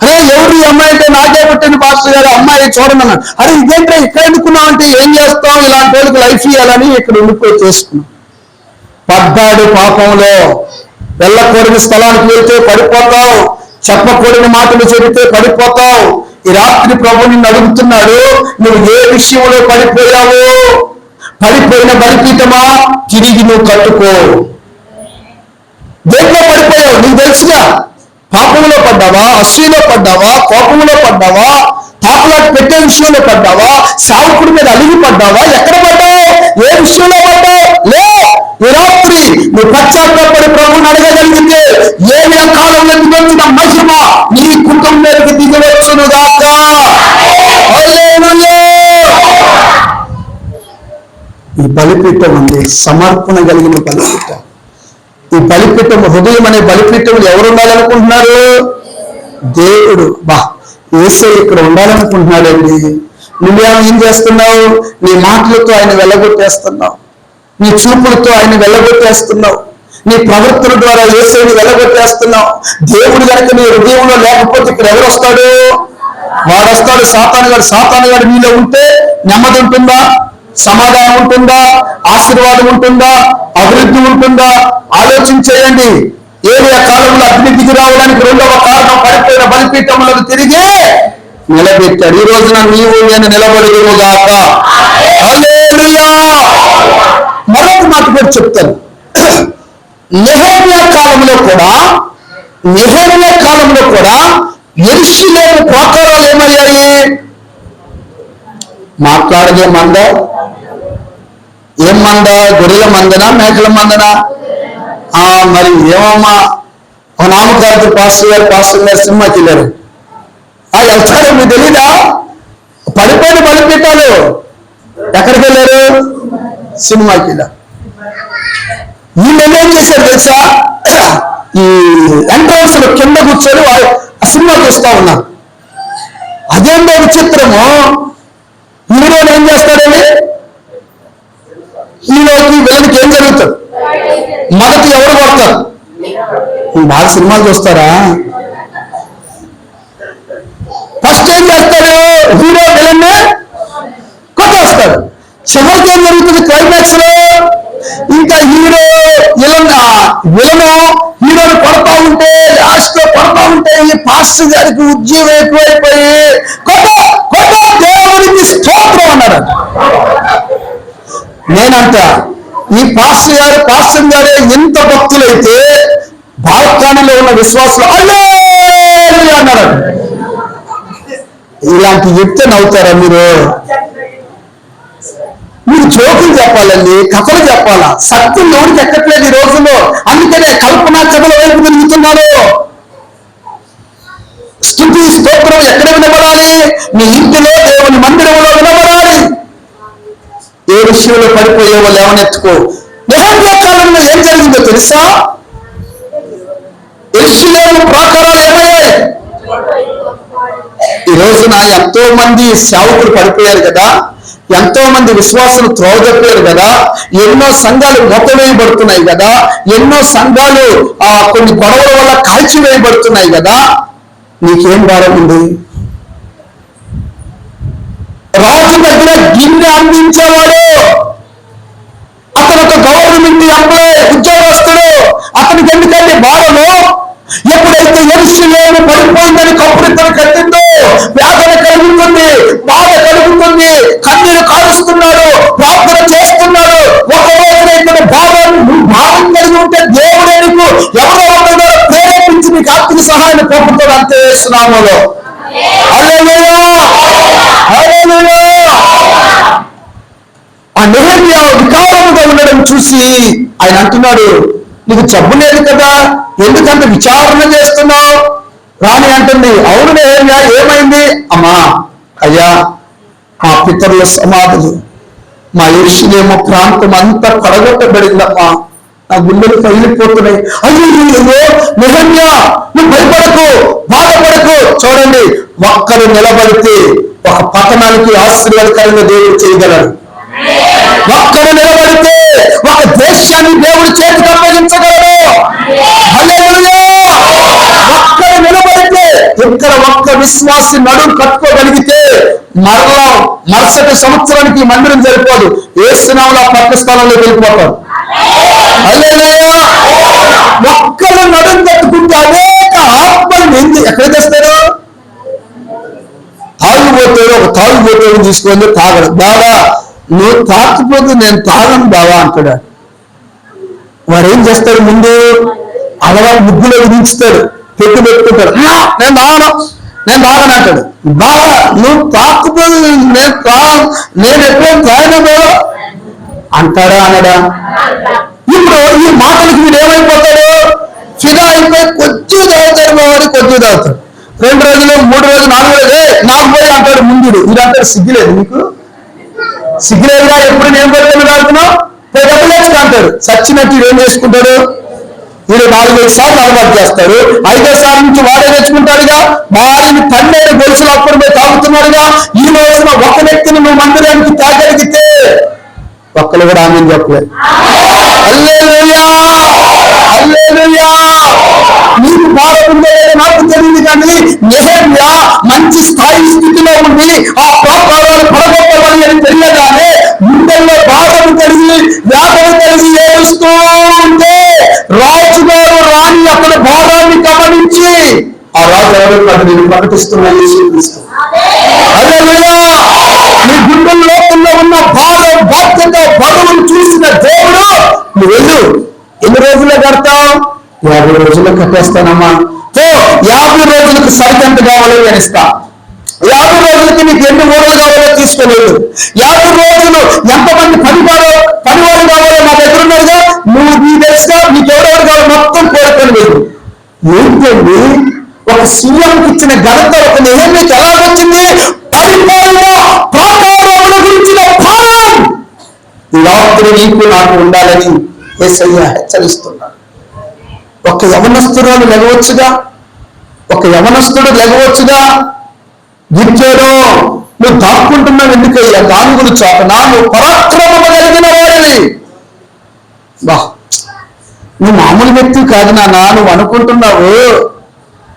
అరే ఎవరు ఈ అమ్మాయి అంటే? నాకే పుట్టిన పాస్టర్ గారు, అమ్మాయి చూడండి అన్నాడు. అరే ఇదేంటే ఇక్కడ ఎందుకున్నావు అంటే, ఏం చేస్తాం, ఇలాంటి వాళ్ళకి లైఫ్ ఇవ్వాలని ఇక్కడ ఉండిపోయి చేసుకున్నాం. పడ్డాడు పాపంలో. వెళ్ళకూడని స్థలానికి వెళ్తే పడిపోతావు, చెప్పకూడని మాటలు చెబితే పడిపోతావు. ఈ రాత్రి ప్రభు నిన్ను అడుగుతున్నాడు, నువ్వు ఏ విషయంలో పడిపోయావు? పడిపోయిన బలిపీఠమా తిరిగి నువ్వు కట్టుకో. దేంట్లో పడిపోయావు నీకు తెలుసుగా. పాపంలో పడ్డావా, అసూయలో పడ్డావా, కోపంలో పడ్డావా, తాపులాట పెట్టే విషయంలో పడ్డావా, సావుకుడి మీద అలిగి పడ్డావా? ఎక్కడ పడ్డావు? ఏ విషయంలో పడ్డావు? లే, ఈ రాత్రి నువ్వు పశ్చాత్తాపడి ప్రభువుని అడగగలిగితే ఏలియా కాలంలో దిగొచ్చిన మహిమ నీ కుటుంబానికి దిగవచ్చును గాక. హల్లెలూయా. ఈ బలిపీఠం ఉంది, సమర్పణ కలిగిన బలిపీఠం. ఈ బలిపీఠం, హృదయం అనే బలిపీఠం ఎవరు ఉండాలనుకుంటున్నారు? దేవుడు. యేసయ్య ఇక్కడ ఉండాలనుకుంటున్నాడండి. నువ్వేం చేస్తున్నావు? నీ మాటలతో ఆయన వెళ్ళగొట్టేస్తున్నావు, నీ చూపులతో ఆయన వెళ్ళగొట్టేస్తున్నావు, నీ ప్రవర్తన ద్వారా యేసయ్యని వెళ్ళగొట్టేస్తున్నావు. దేవుడు కనుక నీ హృదయంలో లేకపోతే ఇక్కడ ఎవరు వస్తాడు? వాడు వస్తాడు, సాతాను గారు. సాతాను గారు నీలో ఉంటే నెమ్మది ఉంటుందా? సమాధానం ఉంటుందా? ఆశీర్వాదం ఉంటుందా? అభివృద్ధి ఉంటుందా? ఆలోచించేయండి. ఏలియా కాలంలో అభివృద్ధికి రావడానికి రెండవ కారణం పడిపోయిన బలిపీఠములను తిరిగి నిలబెట్టాడు. ఈ రోజున నీవు నేను నిలబడుదురుగాక. హల్లెలూయా. మరొక మాట కూడా చెప్తాను. నెహెమ్యా కాలంలో కూడా యెరూషలేము ప్రాకారాలు ఏమయ్యాయి? మాట్లాడదే మంద. ఏం మంద? గొర్రెల మందనా, మేకల మందనా? మరి ఏమమ్మా, ఒక నామకార్త పాస్టర్ గారు సినిమాకి వెళ్ళారు. వెళ్తారు, మీకు తెలీదా? పడిపోయిన బలిపీఠాలు. ఎక్కడికి వెళ్ళారు? సినిమాకి వెళ్ళారు. వీళ్ళు ఏం చేశారు తెలుసా? ఈ ఎంట్రన్స్ లో కింద కూర్చొని ఆ సినిమా చూస్తా ఉన్నారు. అదేందో విచిత్రము. హీరోని ఏం చేస్తాడండి? హీరోకి వీళ్ళకి ఏం జరుగుతుంది? మొదటి ఎవరు కొడతారు? బాగా సినిమాలు చూస్తారా? ఫస్ట్ ఏం చేస్తాడు? హీరో విలన్ని కొట్టేస్తాడు. చివరికి ఏం జరుగుతుంది? క్లైమాక్స్ లో ఇంకా హీరో విలను హీరోని కొడతా ఉంటే, లాస్ట్ లో కొడతా ఉంటే ఈ పాస్టర్ గారికి ఉద్యోగం ఎక్కువైపోయి దేవునికి స్తోత్రం అన్నాడు. నేనంట ఈ పాస్టర్ గారే ఇంత భక్తులైతే బాల్కనీలో ఉన్న విశ్వాసులు హల్లెలూయా అన్నారు. ఇలాంటి చెప్తే నవ్వుతారా మీరు? మీరు జోకులు చెప్పాలండి, కథలు చెప్పాలా. సత్యం ఎవరికి ఎక్కట్లేదు ఈ రోజుల్లో. అందుకనే కల్పనా కథల వైపు తిరుగుతున్నారు. స్తుతి స్తోత్రం ఎక్కడ వినబడాలి? నీ ఇంటిలో, దేవుని మందిరంలో వినబడాలి. ఏ విషయంలో పడిపోయే వాళ్ళు ఏమనెత్తుకో. నెహెమ్యా కాలంలో ఏం జరిగిందో తెలుసా? యెరూషలేము ప్రాకారాలు ఏమయ్యాయి? ఈ రోజున ఎంతో మంది సేవకులు పడిపోయారు కదా, ఎంతో మంది విశ్వాసులు త్రోవదప్పారు కదా, ఎన్నో సంఘాలు మూతవేయబడుతున్నాయి కదా, ఎన్నో సంఘాలు కొన్ని గొడవల వల్ల కాల్చివేయబడుతున్నాయి కదా. నీకేం భారం ఉంది? రాజు దగ్గర గిన్నె అందించేవాడు, అతను ఒక గవర్నమెంట్ ఎంప్లాయ్, ఉద్యోగస్తుడు. అతనికి ఎందుకంటే భారము? ఎప్పుడైతే యెరూషలేము పడిపోయిందని కప్పురితను కట్టిందో వేదన కలుగుతుంది, బాధ కలుగుతుంది, కన్నీరు కారుస్తున్నాడు, ప్రార్థన చేస్తున్నాడు. ఒక రోజున ఇక్కడ భావం కలిగి ఉంటే దేవుడే నీకు ఎవరో ఒకరు ప్రేరేపించి నీకు ఆర్థిక సహాయాన్ని పంపుతాడు. అంతే సునామలో. హల్లెలూయా. హల్లెలూయా. ఆ నెహెమ్యా వికారముగా ఉండడం చూసి ఆయన అంటున్నాడు, నీకు జబ్బు లేదు కదా, ఎందుకంటే విచారణ చేస్తున్నావు? రాణి అంటుంది, అవును నెహెమ్యా, ఏమైంది? అమ్మా, అయ్యా, మా పితరుల సమాధులు, మా యెరూషలేము ప్రాంతం అంతా పడగొట్టబడిందమ్మా, నా గుండెలు పగిలిపోతున్నాయి. అయ్యో నెహెమ్యా, నువ్వు భయపడకు, బాధపడకు. చూడండి, ఒక్కరు నిలబడితే ఒక పట్టణానికి ఆశీర్వాదకరంగా దేవుడు చేయగలడు. ఒక్కరు నిలబడితే ఒక దేశాన్ని దేవుడు చేతికి అప్పగించగలడు. హల్లెలూయా. ఒక్కరు నిలబడితే, ఇక్కడ ఒక్క విశ్వాసి నడుము కట్టుకోగలిగితే మరుసటి సంవత్సరానికి మందిరం సరిపోదు, యేసునామములో పక్క స్థలంలో వెళ్ళిపోతారు. హల్లెలూయా. ఒక్కరు నడుము కట్టుకుంటే అనేక ఆత్మలు ఎక్కడ తెస్తారు? తాగుబోతాడు, ఒక తాగుబోతాడు తీసుకొని తాగడు. బాగా నువ్వు తాకపోతే నేను తాగను బావా అంటాడు. వాడు ఏం చేస్తాడు? ముందు అలవాటు ముగ్గులో విధించుతాడు, పెట్టుకుంటాడు. నేను తాగను అంటాడు. బావా నువ్వు తాకపోతే నేను ఎప్పుడైనా తాగినా బావా అంటాడా అనడా? ఈ ఇప్పుడు ఈ మాటలకి మీరు ఏమైపోతాడు? ఫిదా అయిపోయి కొద్దిగా తాగుతారు వాడు, కొద్దిగా తాగుతాడు. 2 రోజులు 3 రోజులు 4 రోజులు నాకు పోయి అంటాడు ముందుడు. ఇది అంటాడు సిగ్గులేదు మీకు? సిగ్గులేదుగా? ఎప్పుడు నేను పడితే తాగుతున్నావు పోయి డబ్బులు వేసుకు అంటాడు. సచ్చినట్టు ఏం చేసుకుంటాడు? వీళ్ళు 4-5 సార్లు అలవాటు చేస్తారు. 5వ సార్లు నుంచి వాడే తెచ్చుకుంటాడుగా. వారిని 12 గొలుసులు అప్పుడు పోయి తాగుతున్నాడుగా. ఈ రోజున ఒక వ్యక్తిని నువ్వు మందిరానికి తాగలిగితే ఒక్కరు కూడా ఆమె చెప్పలేదు. హల్లెలూయా, హల్లెలూయా. నీకు బాగుందో నాకు తెలియదు, కానీ నెహెమ్యా మంచి స్థాయి స్థితిలో ఉండి ఆ పాపాలను పడగొట్టమని అని తెలియగానే గుండెల్లో బాధను కలిగి వ్యాధులు కలిగి ఏడుస్తూ ఉంటే రాజుగారు రాణి అక్కడ భారాన్ని గమనించి ఆ రాజు ఎవరు నేను ప్రకటిస్తున్నా నీ గుండె లోపల్లో ఉన్న భారం బాధ్యత బరువును చూసిన దేవుడు నువ్వు వెళ్ళు. ఎన్ని రోజుల్లో కడతావు? 50 రోజుల్లో కట్టేస్తానమ్మా. 50 రోజులకు సరికి ఎంత కావాలో నేను ఇస్తా. 50 రోజులకి నీకు ఎన్ని ఊరలు కావాలో తీసుకెళ్ళదు. 50 రోజులు ఎంతమంది పనివారు కావాలో నా దగ్గర ఉన్నారుగా, నువ్వు నీ తెలుసుగా నీకు ఎవరెవరు కావాలో మొత్తం కోరుకొని లేదు. ఏంటండి ఒక సీఎంకి ఇచ్చిన ఘనత ఒక నెహెమ్యాకి ఎలా వచ్చింది? పరిపాలన పాపారోపణ గురించిన భారం ఈ రాత్రి నీకు నాకు ఉండాలని యేసయ్య హెచ్చరిస్తున్నాడు. ఒక యవనస్తుడు లెగవచ్చుగా, ఒక యవనస్తుడు లెగవచ్చుగా. గిరిజేడో నువ్వు దాక్కుంటున్నావు ఎందుకయ్యా? గానుగులు చాటునా నువ్వు పరాక్రమము కలిగిన వాడివి. బా, నువ్వు మామూలు వ్యక్తి కాదు నాన్న. నువ్వు అనుకుంటున్నావు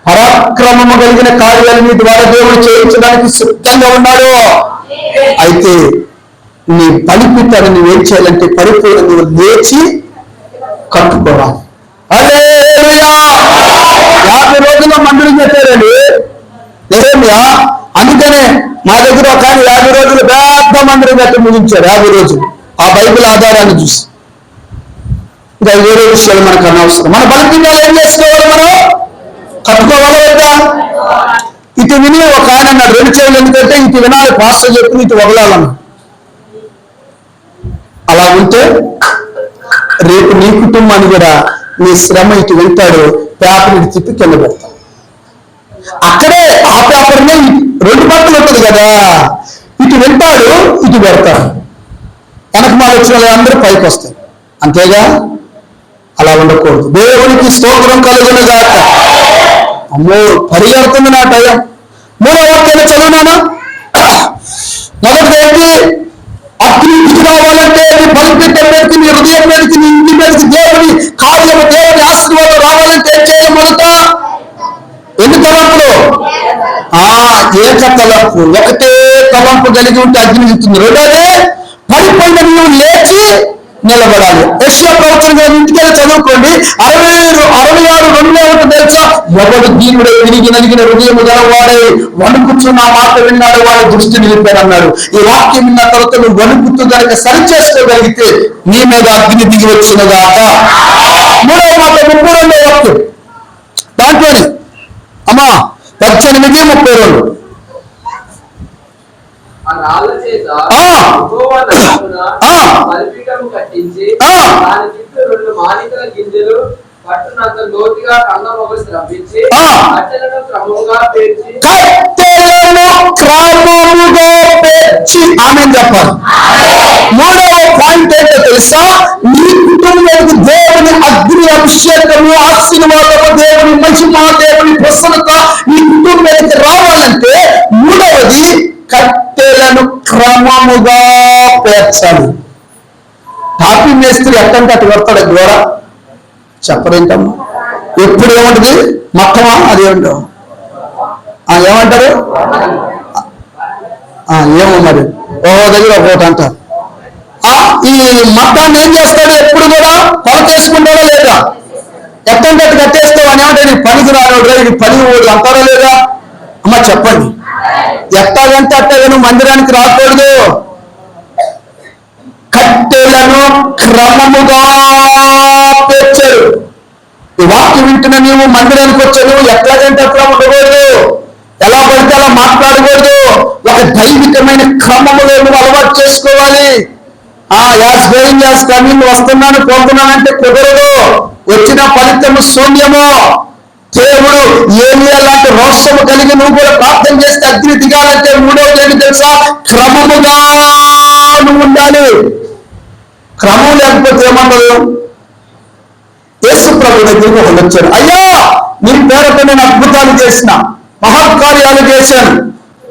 పరాక్రమము కలిగిన కార్యాలు నీ ద్వారా దేవుడు చేయించడానికి సిద్ధంగా ఉన్నాడు. అయితే నీ బలిపీఠాన్ని నువ్వేం చేయాలంటే పరిపూర్ణ నువ్వు లేచి కట్టుకోవాలి. హల్లెలూయా. 50 రోజుల్లో మందిరం కట్టారండి నెహెమ్యా. అందుకనే మా దగ్గర ఒక 50 రోజులు పెద్ద మందిరం కట్టి ముగించారు. 50 రోజులు ఆ బైబిల్ ఆధారాన్ని చూసి. ఇంకా వేరే విషయాలు మనకు అనవసరం. మన బలిపీఠాలు ఏం చేసుకోవాలి? మనం కట్టుకోవాలి వద్దా? ఇటు విని ఒక ఆయన అన్నాడు 2 చెవులు ఎందుకంటే ఇటు వినాలి పాస్టర్ చెప్పి ఇటు వదలాలన్నా. అలా ఉంటే రేపు నీ కుటుంబాన్ని కూడా నీ శ్రమ ఇటు వెళ్తాడు, పేపర్ ఇటు తిప్పి కింద పెడతాడు. అక్కడే ఆ పేపర్నే 2 పక్కలు ఉంటుంది కదా, ఇటు వెళ్తాడు ఇటు పెడతాడు. వెనక మాలు వచ్చిన వాళ్ళందరూ పైకి వస్తాయి. అంతేగా? అలా ఉండకూడదు. దేవునికి స్తోత్రం కలుగునుగాక. అమ్మో పరిగెడుతుంది నా టైం. 3వ వాక్యాన్ని చదువునాను. మొదటిది ఏంటి? అగ్ని దిగి రావాలంటే నీ బలిపీఠం మీదకి, నీ హృదయం మీదకి, నీ ఇంటి మీదకి దేవుని కార్యము, దేవుని ఆశీర్వాదం రావాలంటే ఏం చేయాలి? మొదట ఎన్ని తలంపులు? ఏక తలంపు. ఒకటే తలంపు కలిగి ఉంటే అగ్ని దిగుతుంది. రెండోది పడిపోయిన నువ్వు లేచి నిలబడాలి. యెషయా ప్రవచన ఇంటికి వెళ్ళి చదువుకోండి. 66:2 ఉంటుంది తెలుసా? ఎవడు దీనుడై విరిగి నలిగిన హృదయం గలవాడై వణుకుచు నా మాట విన్నాడు వాడి దృష్టి నిలిపాడన్నాడు. ఈ వాక్యం విన్న తర్వాత నువ్వు వణుకుతూ కనుక సరి చేసుకోగలిగితే నీ మీద అగ్ని దిగి వచ్చినగాక. 3వ మాట 32వ వాక్యం దాంట్లోని అమ్మా 18:32. కట్టించి దాని చుట్టూ 2 మానికల గింజలు పట్టునంత లోతుగా కందమొగలు త్రవ్వించి కట్టెలను క్రమముగా పేర్చి ఆమె చెప్పాలి. 3వ పాయింట్ ఏంటో తెలుసా? నీ కుటుంబానికి దేవుని అగ్ని అభిషేకము, ఆశీర్వాదము, దేవుని మహిమ, దేవుని ప్రసన్నత నీ కుటుంబానికి రావాలంటే 3వది కట్టెలను క్రమముగా పేర్చాలి. టాపీ మేస్త్రి ఎట్టంటే అటు కొడతాడు గోడ. చెప్పరేంటమ్మా? ఎప్పుడు ఏముంటుంది? మొత్తమా? అదేంటో ఏమంటారు? ఏమో మరి దగ్గర ఒకటి అంటారు. ఈ మట్టాన్ని ఏం చేస్తాడు? ఎప్పుడు కూడా కొలతేసుకుంటాడా లేదా? ఎట్టంటే అటు కట్టేస్తావు అని ఏమంటే నీ పనికి రాడు, ఇది పని అంటారా లేదా? అమ్మ చెప్పండి. ఎట్టాగంటే అట్టగా మందిరానికి రాకూడదు. కట్టెలను క్రమముగా పేర్చారు. ఈ వాక్యం వింటున్న నీవు మందిరానికి వచ్చాను, ఎట్లాగంటే అట్లా ఉండకూడదు, ఎలా పడితే అలా మాట్లాడకూడదు. ఒక దైవికమైన క్రమములో నువ్వు అలవాటు చేసుకోవాలి. యాస్ గోయింగ్ యాస్ కమింగ్, వస్తున్నాను పోతున్నానంటే కుదరదు. వచ్చిన ఫలితము శూన్యము. దేవుడు ఏలియా లాంటి రోషము కలిగి నువ్వు కూడా ప్రార్థన చేస్తే అగ్ని దిగాలంటే మూడవది ఏంటి తెలుసా? క్రమముగా నువ్వు ఉండాలి. క్రమం లేకపోతే ఏమన్నారు? యేసు ప్రభు దగ్గరికి ఒకళ్ళు వచ్చారు. అయ్యా, నీ పేరుతో నేను అద్భుతాలు చేసిన, మహత్కార్యాలు చేశాను,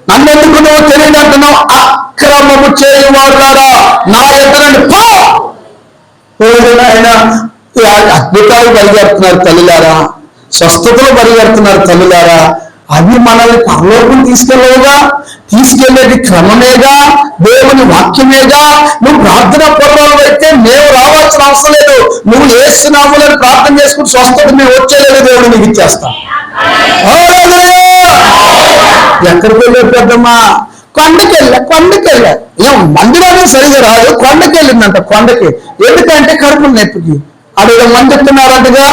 నన్నెందుకు నువ్వు తెలియదంటున్నావు? అక్రమము చేయవారులారా నా ఎదురండి పో. ఆయన అద్భుతాలు పరిగెడుతున్నారు తల్లిలారా, స్వస్థతలు పరిగెడుతున్నారు తల్లిలారా. అవి మనల్ని పరలోకం తీసుకెళ్ళవుగా. తీసుకెళ్లేది క్రమమేగా, దేవుని వాక్యమేగా. నువ్వు ప్రార్థన పూర్వాలు అయితే మేము రావాల్సిన అవసరం లేదు. నువ్వు యేసు నామములను ప్రార్థన చేసుకుని స్వస్థత మేము వచ్చేలేదు, దేవుడు నీకు ఇచ్చేస్తాం. ఎక్కడికి వెళ్ళే పెద్దమ్మా? కొండకెళ్ళా. ఏం మందిరాన్ని సరిగా రాదు, కొండకెళ్ళిందంట. కొండకి ఎందుకంటే కడుపు నొప్పికి. అక్కడ మంది చెప్తున్నారంటగా.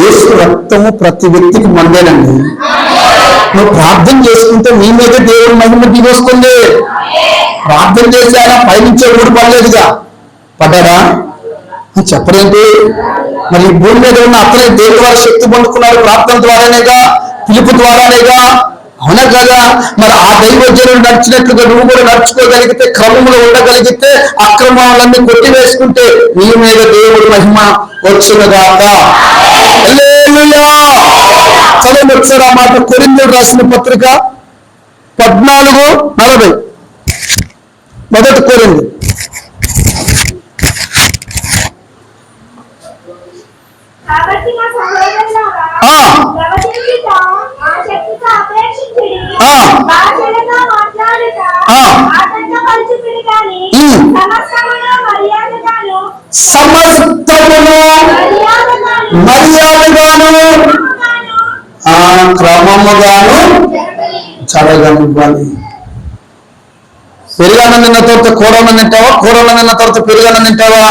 యేసు రక్తము ప్రతి వ్యక్తికి మందేనండి. నువ్వు ప్రార్థన చేసుకుంటే నీ మీద దేవుడి మహిమ దిగి వస్తుంది. ప్రార్థన చేసి ఆయన పైనుంచే ఊడి పడలేదుగా. పడ్డాడా? చెప్పరేంటి? మరి ఈ భూమి మీద ఉన్న అతనే దేవుడి వారి శక్తి పొందుకున్నాడు ప్రార్థన ద్వారానేగా, పిలుపు ద్వారానేగా. అవునా కదా? మరి ఆ దైవజనుడు నడిచినట్లుగా నువ్వు కూడా నడుచుకోగలిగితే, క్రమంలో ఉండగలిగితే, అక్రమాలన్నీ కొట్టివేసుకుంటే నీ మీద దేవుడి మహిమ వచ్చునుగాక. హల్లెలూయా. చదవండి ఒకసారి ఆ మాట. కొరింథీయులకు రాసిన పత్రిక 14:40. మొదటి కొరింథీ. కాబట్టి నా సహోదరులారా, ప్రవచించుట ఆసక్తిగా అపేక్షించుడి, భాషలతో మాట్లాడుట ఆటంకపరచుకుడి గాని సమస్తమును మర్యాదగాను క్రమముగాను జరగనివ్వాలి. పెరుగన్నం తిన్న తర్వాత కూరన్నం తింటావా? కూరన్నం తిన్న తర్వాత పెరుగన్నం తింటావా?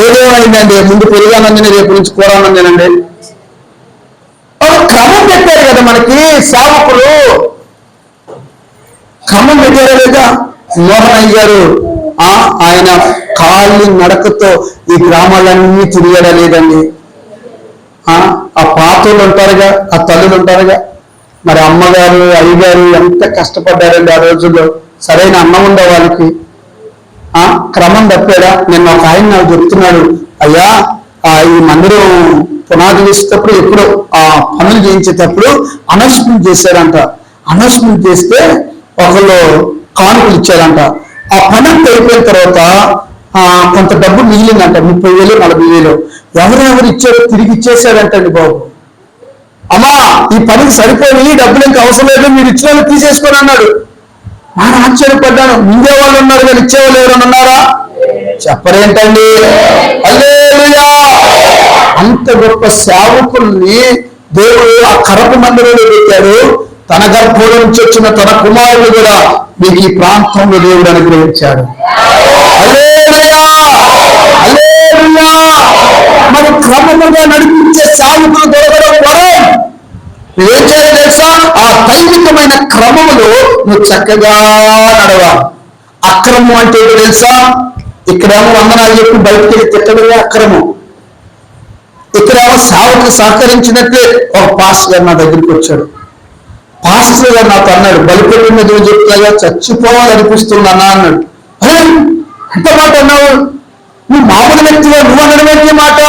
ఏదేమైందండి, ముందు పెరుగన్నం తిని రేపు నుంచి కూరన్నం తినండి. ఒక క్రమం పెట్టారు కదా మనకి సేవకులు. క్రమం పెట్టారు లేదా? మోహన్ గారు ఆయన కాళ్ళు నడకతో ఈ గ్రామాలన్నీ తిరిగడం లేదండి. ఆ పాతలు ఉంటారుగా, ఆ తల్లులు ఉంటారుగా. మరి అమ్మగారు అయ్యగారు ఎంత కష్టపడ్డారండి ఆ రోజుల్లో. సరైన అన్నం ఉండే వాళ్ళకి. క్రమం తప్పాడా? నిన్న ఒక ఆయన నాకు చెప్తున్నాడు, అయ్యా ఈ మందిరం పునాది వేసేటప్పుడు ఎప్పుడు ఆ పనులు చేయించేటప్పుడు అనౌన్స్మెంట్ చేశారంట. అనౌన్స్మెంట్ చేస్తే ఒకళ్ళు కానుకలు ఇచ్చారంట. ఆ పని అయిపోయిన తర్వాత కొంత డబ్బు మిగిలిందంట, 30,000 40,000. ఎవరెవరు ఇచ్చారో తిరిగి ఇచ్చేసారంటండి బాబు. అమ్మా, ఈ పనికి సరిపోయి డబ్బులు ఇంకా అవసరం లేదు, మీరు ఇచ్చిన వాళ్ళు తీసేసుకొని అన్నాడు. నేను ఆశ్చర్యపడ్డాను. మింగే వాళ్ళు ఉన్నారు కానీ ఇచ్చేవాళ్ళు ఎవరైనా ఉన్నారా? చెప్పరేంటండి? హల్లెలూయా. అంత గొప్ప సేవకుల్ని దేవుడు ఆ కరపు మందిరంలో పెట్టాడు. తన గర్భంలో నుంచి వచ్చిన తన కుమారుడు కూడా మీకు ఈ ప్రాంతంలో దేవుడు అనుగ్రహించాడు. హల్లెలూయా, హల్లెలూయా. మరి క్రమముగా నడిపించే సేవకులు దొరకడం వరం. నువ్వేం చేయాలి తెలుసా? ఆ దైవికమైన క్రమములో నువ్వు చక్కగా నడవాలి. అక్రమం అంటే ఏంటో తెలుసా? ఇక్కడేమో వందనాలు చెప్పి బయటకు వెళ్ళి తిట్టడమే అక్రమం. ఇక్కడేమో సేవకు సహకరించినట్లే ఒక పాస్టర్ గారు నా దగ్గరికి వచ్చాడు. పాస్టర్ గారు నాతో అన్నాడు, బలిపెట్టి మీద చెప్తాగా చచ్చిపోవాలనిపిస్తుందన్నా అన్నాడు. ఎంత మాట అన్నావు? నువ్వు మామూలు వ్యక్తిగా నువ్వు అనడం మాట.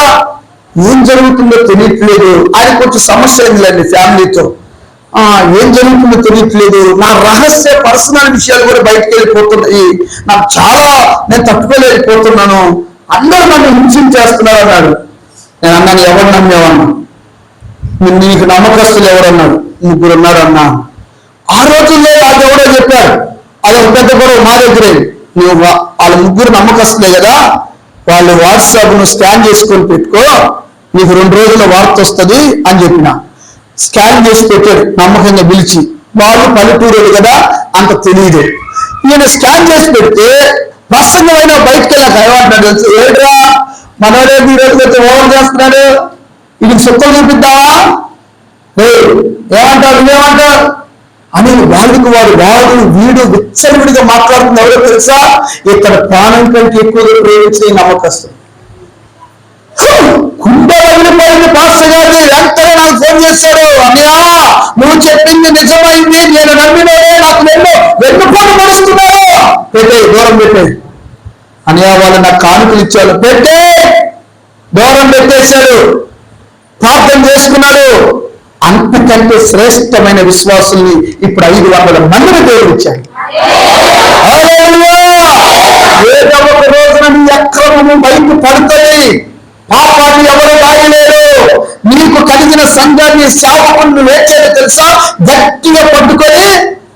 ఏం జరుగుతుందో తెలియట్లేదు. ఆయన కొంచెం సమస్య అయిందిలేండి ఫ్యామిలీతో. ఏం జరుగుతుందో తెలియట్లేదు. నా రహస్య పర్సనల్ విషయాలు కూడా బయటకు వెళ్ళిపోతున్నాయి. నాకు నేను తట్టుకోలేకపోతున్నాను. అందరూ నన్ను హింసించేస్తున్నారు అన్నాడు. నేను అన్నాను, ఎవరు నమ్మేవన్నా? నీకు నమ్మకస్తులు ఎవరన్నాడు? 3 ఉన్నారు అన్నా. ఆ రోజుల్లో నాకు ఎవరో చెప్పారు, అది ఒక పెద్ద గొడవ మా దగ్గరే. నువ్వు వాళ్ళ 3 నమ్మకస్తులే కదా, వాళ్ళు వాట్సాప్ను స్కాన్ చేసుకొని పెట్టుకో, నీకు 2 రోజుల వార్త వస్తుంది అని చెప్పిన. స్కాన్ చేసి పెట్టాడు నమ్మకంగా పిలిచి. వాళ్ళు పల్లెటూరు కదా, అంత తెలియదు. నేను స్కాన్ చేసి పెడితే ప్రసంగమైన బయటకు వెళ్ళాక ఏమంటాడు తెలుసు? ఏడ్రా మనోడే ఈ రోజు ఓవర్ చేస్తున్నాడు, ఇది సుక్కలు చూపిద్దావా? ఏమంటారు? నువ్వేమంటావు? అని వాడు వీడు విచ్చలవిడిగా మాట్లాడుతుంది. ఎవరో తెలుసా? ఇక్కడ ప్రాణం కంటే ఎక్కువగా ప్రేమించే నమ్మకస్తుడు. కుండలగిలిపోయింది పాస్టర్ గారిని. వెంటనే నాకు ఫోన్ చేశాడు, అన్నయ్య నువ్వు చెప్పింది నిజమైంది, నేను నమ్మినోడే నాకు వెన్నుపోటు పడుస్తున్నాడు. పెట్టే దూరం పెట్టే అన్నయ్య, వాళ్ళు నాకు కానుకలు ఇచ్చాడు, పెట్టే దూరం పెట్టేశాడు. ప్రార్థన చేసుకున్నాడు. అంతకంటే శ్రేష్టమైన విశ్వాసుల్ని ఇప్పుడు 500 మందిని దేవుడు ఇచ్చాడు. ఏదో ఒక రోజున నీ అక్రమము బయట పడుతుంది. పాపాన్ని ఎవరు రాయలేరు. నీకు కలిగిన సంఘాన్ని సేవకులను వేచేది తెలుసా? గట్టిగా పట్టుకొని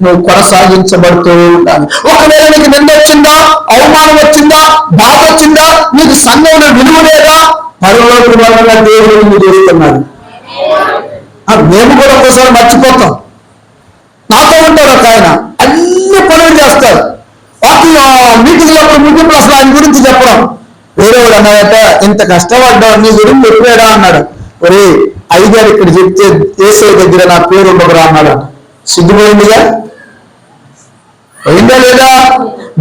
నువ్వు కొనసాగించబడుతూ ఉండాలి. ఒకవేళ నీకు నింద వచ్చిందా, అవమానం వచ్చిందా, బాధ వచ్చిందా, నీకు సంఘంలో విలువ లేదా, పరలోక వల్ల దేవుడు నిన్ను చేస్తున్నాడు. మేము కూడా ఒకసారి మర్చిపోతాం. నాతో ఉంటారు ఒక ఆయన, అన్ని పనులు చేస్తారు. మీటింగ్లో ముగింపులు అసలు ఆయన గురించి చెప్పడం. వేరేవాడు అన్నాడట, ఇంత కష్టపడ్డావు నీ గురించి చెప్పాడా అన్నాడు. ఒరే 5 ఇక్కడ చెప్తే ఏసై దగ్గర నా పేరు ఉండదురా అన్నాడు. సిగ్గుపోయిందిగా, అయిందా లేదా?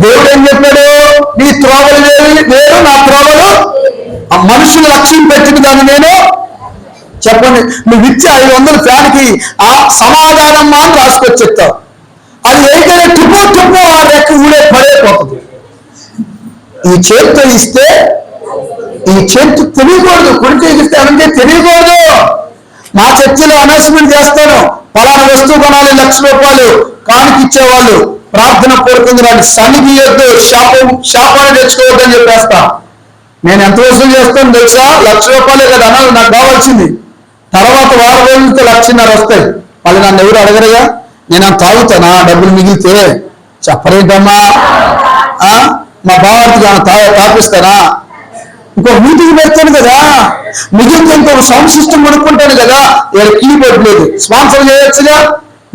దేవుడు ఏం చెప్పాడు? నీ త్రోవలు వేరు నా త్రోవలు. ఆ మనుషులు లక్ష్యం పెట్టిన దాన్ని నేను చెప్పండి. నువ్వు ఇచ్చే 500 ఫ్యాన్కి ఆ సమాధానం అని రాసుకొచ్చి చెప్తావు. అది ఏదైనా టుప్పు ఆ రెక్క ఊడే పడైపోతుంది. ఈ చేతితో ఇస్తే ఈ చేతి తెలియకూడదు, కుడి చేతి ఇస్తే అంటే తెలియకూడదు. మా చర్చిలో అనౌన్స్మెంట్ చేస్తాను, పలానా వస్తువు కొనాలి 1,00,000 రూపాయలు కానుక ఇచ్చేవాళ్ళు ప్రార్థన పూర్వకంగా రాని సన్నిధియొద్దు, శాపాన్ని తెచ్చుకోవద్దు అని చెప్పేస్తా. నేను ఎంత వసూలు చేస్తాను తెలుసా? 1,00,000 రూపాయలే కదా అనాలి నాకు కావాల్సింది. తర్వాత 6 రోజులతో 1,50,000 వస్తాయి. వాళ్ళు నన్ను ఎవరు అడగరుగా. నేను తాగుతానా డబ్బులు మిగిలితే? చెప్పరేంటమ్మా. మా బావార్తికి తాపిస్తానా? ఇంకో మీటింగ్ పెడతాను కదా, మిగిలితే ఇంకొక సౌండ్ సిస్టమ్ కొనుక్కుంటాను కదా. ఇక్కడ కీబోర్డ్ లేదు, స్పాన్సర్ చేయొచ్చుగా.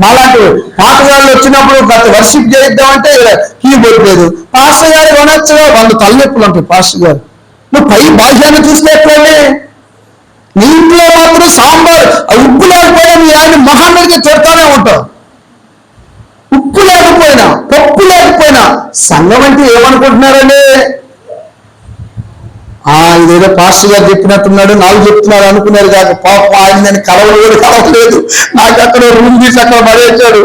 మాలాంటి పాటగాళ్ళు వచ్చినప్పుడు గత వర్షిప్ చేయిద్దామంటే కీబోర్డ్ లేదు. పాస్టర్ గారు కొనొచ్చుగా. వాళ్ళు తలనొప్పులు ఉంటాయి. పాస్టర్ గారు నువ్వు పై భాషాన్ని చూసినట్లే నీ ఇంట్లో మాత్రం సాంబార్ ఉప్పు లేకపోయినా నీ ఆయన మహానడికి తిడతానే ఉంటావు. ఉప్పు లేకపోయినా పప్పు లేకపోయినా సంఘం అంటే ఏమనుకుంటున్నారండి? ఇదేదో పాస్టర్ గారు చెప్పినట్టున్నాడు, నాకు చెప్తున్నారు అనుకున్నారు కాక పాపం ఆయన నేను కలవలేదు. నాకు అక్కడ రూమ్ తీసి అక్కడ పడేసాడు.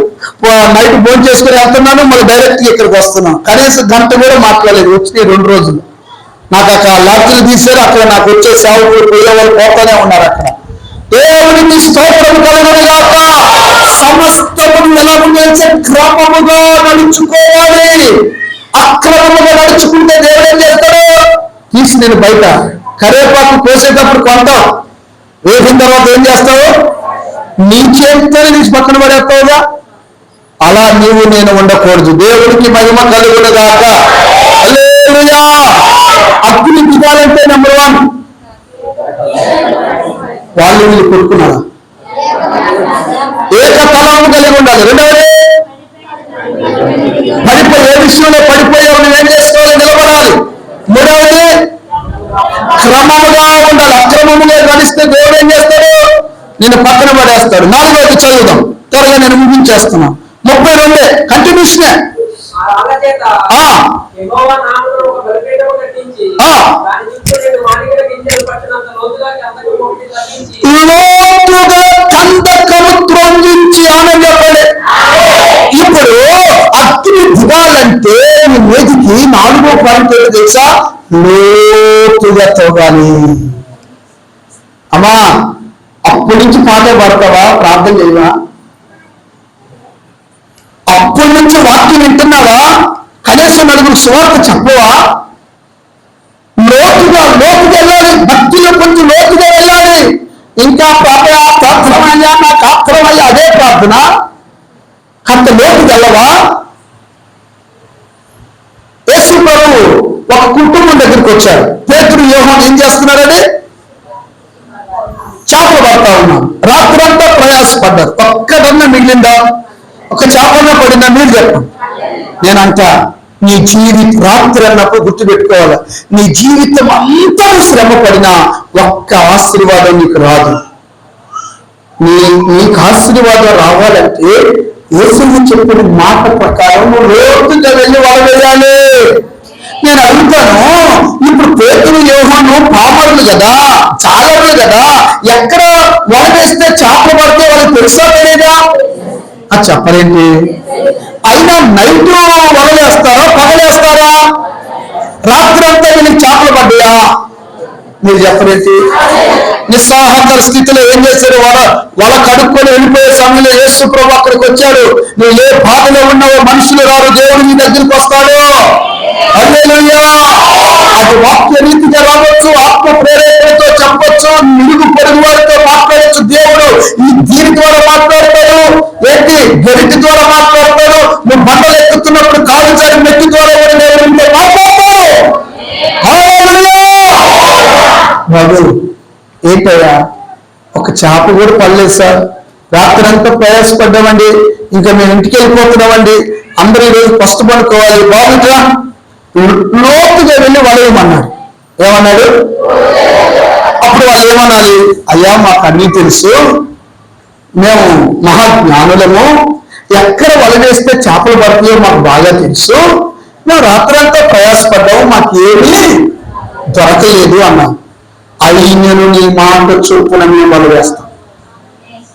నైట్ భోజనం చేసుకుని వెళ్తున్నాను, మళ్ళీ డైరెక్ట్గా ఇక్కడికి వస్తున్నాను. కనీసం గంట కూడా మాట్లాడలేదు. వచ్చినాయి 2 రోజులు. నాకు అక్కడ లాడ్జీలు తీశారు. అక్కడ నాకు వచ్చే సేవకులు పోయే వాళ్ళు పోతానే ఉన్నారు. అక్కడ దేవునికి స్తోత్రం కలుగునుగాక. సమస్తమును నిలబడిచే క్రమముగా నడుచుకోవాలి. అక్రమముగా నడుచుకుంటే దేవుడు ఏం చేస్తాడు? తీసి నేను బయట కరివేపాకు కోసేటప్పుడు కొంటావు, వేసిన తర్వాత ఏం చేస్తావు? నీ చేతితోనే తీసి పక్కన పడేస్తావుగా. అలా నీవు నేను ఉండకూడదు. దేవుడికి మహిమ కలుగునుగాక. హల్లెలూయా. అగ్ని దిగాలంటే నెంబర్ 1 వాళ్ళు వీళ్ళు కొడుకున్నారా? ఏకతలము కలిగి ఉండాలి. రెండవది ఏ విషయంలో పడిపోయావు నువ్వేం చేసుకోవాలి? నిలబడాలి. మూడవది క్రమముగా ఉండాలి. అక్రమముగా గడిస్తే దేవుడు ఏం చేస్తాడు? నేను పక్కన పడేస్తాడు. 4వది చదువుదాం, త్వరగా నేను ముగించేస్తున్నా. 32 కంటిన్యూషనే. లోతుగా కందకము త్రొంగించి ఆనందపడే. ఇప్పుడు అగ్ని దిగాలంటే నీ మీదికి 4వ పాయింట్ ఏంటో తెలుసా? లోతుగా తవ్వాలి. అమ్మా అప్పటి నుంచి పాటే పడతావా? ప్రార్థన చేయవా? అప్పటి నుంచి వాక్యం వింటున్నావా? కనీసం నలుగురు సువార్త చెప్పవా? లోతుగా వెళ్ళాలి. భక్తిలో కొంచెం లోతుగా వెళ్ళాలి. ఇంకా ప్రార్థనయ్యా నాకు ఆత్రమయ్యా అదే ప్రార్థన. అంత లోతుగా వెళ్ళవా? యేసు ప్రభువు ఒక కుటుంబం దగ్గరికి వచ్చారు. పేతురు యోహాను ఏం చేస్తున్నారని? చేపలు పడతా ఉన్నాను. రాత్రంతా ప్రయాసపడ్డారు. ఒక్కడన్నా మిగిలిందా? ఒక చేపల్లో పడిందా? మీరు చెప్పండి. నేనంట నీ రాత్రి అన్నప్పుడు గుర్తుపెట్టుకోవాలి. నీ జీవితం అంతా శ్రమ పడినా ఒక్క ఆశీర్వాదం నీకు రాదు. నీకు ఆశీర్వాదం రావాలంటే యేసుని చెప్పిన మాట ప్రకారం నువ్వు లోతుగా వెళ్ళి వల వేయాలి. నేను అడుగుతాను, ఇప్పుడు పేతురు యోహాను పామరులు కదా, చాలరులు కదా, ఎక్కడ వల వేస్తే చేపలు పడితే వాళ్ళకి తెలుసా తెలియదా? అది చెప్పలేంటి. అయినా నైట్ వలలేస్తారా పగలేస్తారా? రాత్రి అంతా వీళ్ళకి చేపలు పడ్డాయా? మీరు చెప్పలేంటి. నిస్సహాయత స్థితిలో ఏం చేశారు? వల కడుక్కొని వెళ్ళిపోయే సమయంలో యేసు ప్రభు అక్కడికి వచ్చాడు. నువ్వు ఏ బాధలో ఉన్నావో మనుషులు రారు, దేవుడు నీ దగ్గరికి వస్తాడు. హల్లెలూయా. అది వాక్య రీతిగా రావచ్చు, ఆత్మ ప్రేరేపణతో చెప్పొచ్చు, నిరుగు పొరుగు వారితో మాట్లాడచ్చు. దేవుడు దీని ద్వారా మాట్లాడతాడు. ఏంటి? గరిటి ద్వారా మాట్లాడతాడు. నువ్వు బండలు ఎక్కుతున్నప్పుడు కాలు జారి మెట్టి ద్వారా మాట్లాడతాడు. బాబు ఏంటయ్యా, ఒక చేప కూడా పడలేదు సార్, రాత్రంతా ప్రయాసపడ్డామండి, ఇంకా మేము ఇంటికి వెళ్ళిపోతున్నామండి, అందరూ ఈరోజు ఫస్ట్ పడుకోవాలి, బాగుంటా లోతుగా వెళ్ళి వలయమన్నాడు. ఏమన్నాడు? అప్పుడు వాళ్ళు ఏమనాలి? అయ్యా మాకు అన్నీ తెలుసు, మేము మహాజ్ఞానులము, ఎక్కడ వల వేస్తే చేపలు పడతాయో మాకు బాగా తెలుసు, మేము రాత్రంతా ప్రయాసపడ్డాము, మాకు ఏమీ దొరకలేదు అన్నాను. అయినను నీ మాట చొప్పున మేము వల వేస్తాం.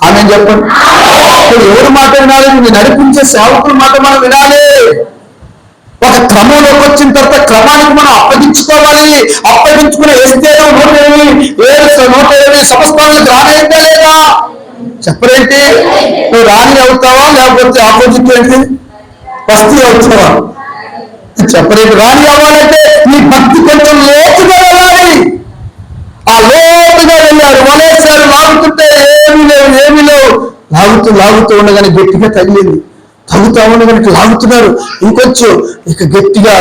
ఆమె చెప్పండి. ఎవరి మాట వినాలి? మీరు నడిపించే సేవకుల మాట మనం వినాలి. ఒక క్రమంలోకి వచ్చిన తర్వాత క్రమానికి మనం అప్పగించుకోవాలి. అప్పగించుకుని వేస్తే 180 సంవత్సరాలకు రానైందా లేదా? చెప్పరేంటి? నువ్వు రాణి అవుతావా లేకపోతే ఆపోజిట్ ఏంటి వస్తీ అవుతావా? చెప్పరేంటి? రాణి అవ్వాలంటే నీ భక్తి కొంచెం లోతుగా వెళ్ళాలి. ఆ లోతుగా వెళ్ళారు, వలేసారు, లాగుతుంటే ఏమీ లేవు. లాగుతూ ఉండగానే గట్టిగా తగిలింది. తగ్గుతా ఉండగానే లాగుతున్నారు, ఇంకొంచెం ఇక గట్టిగా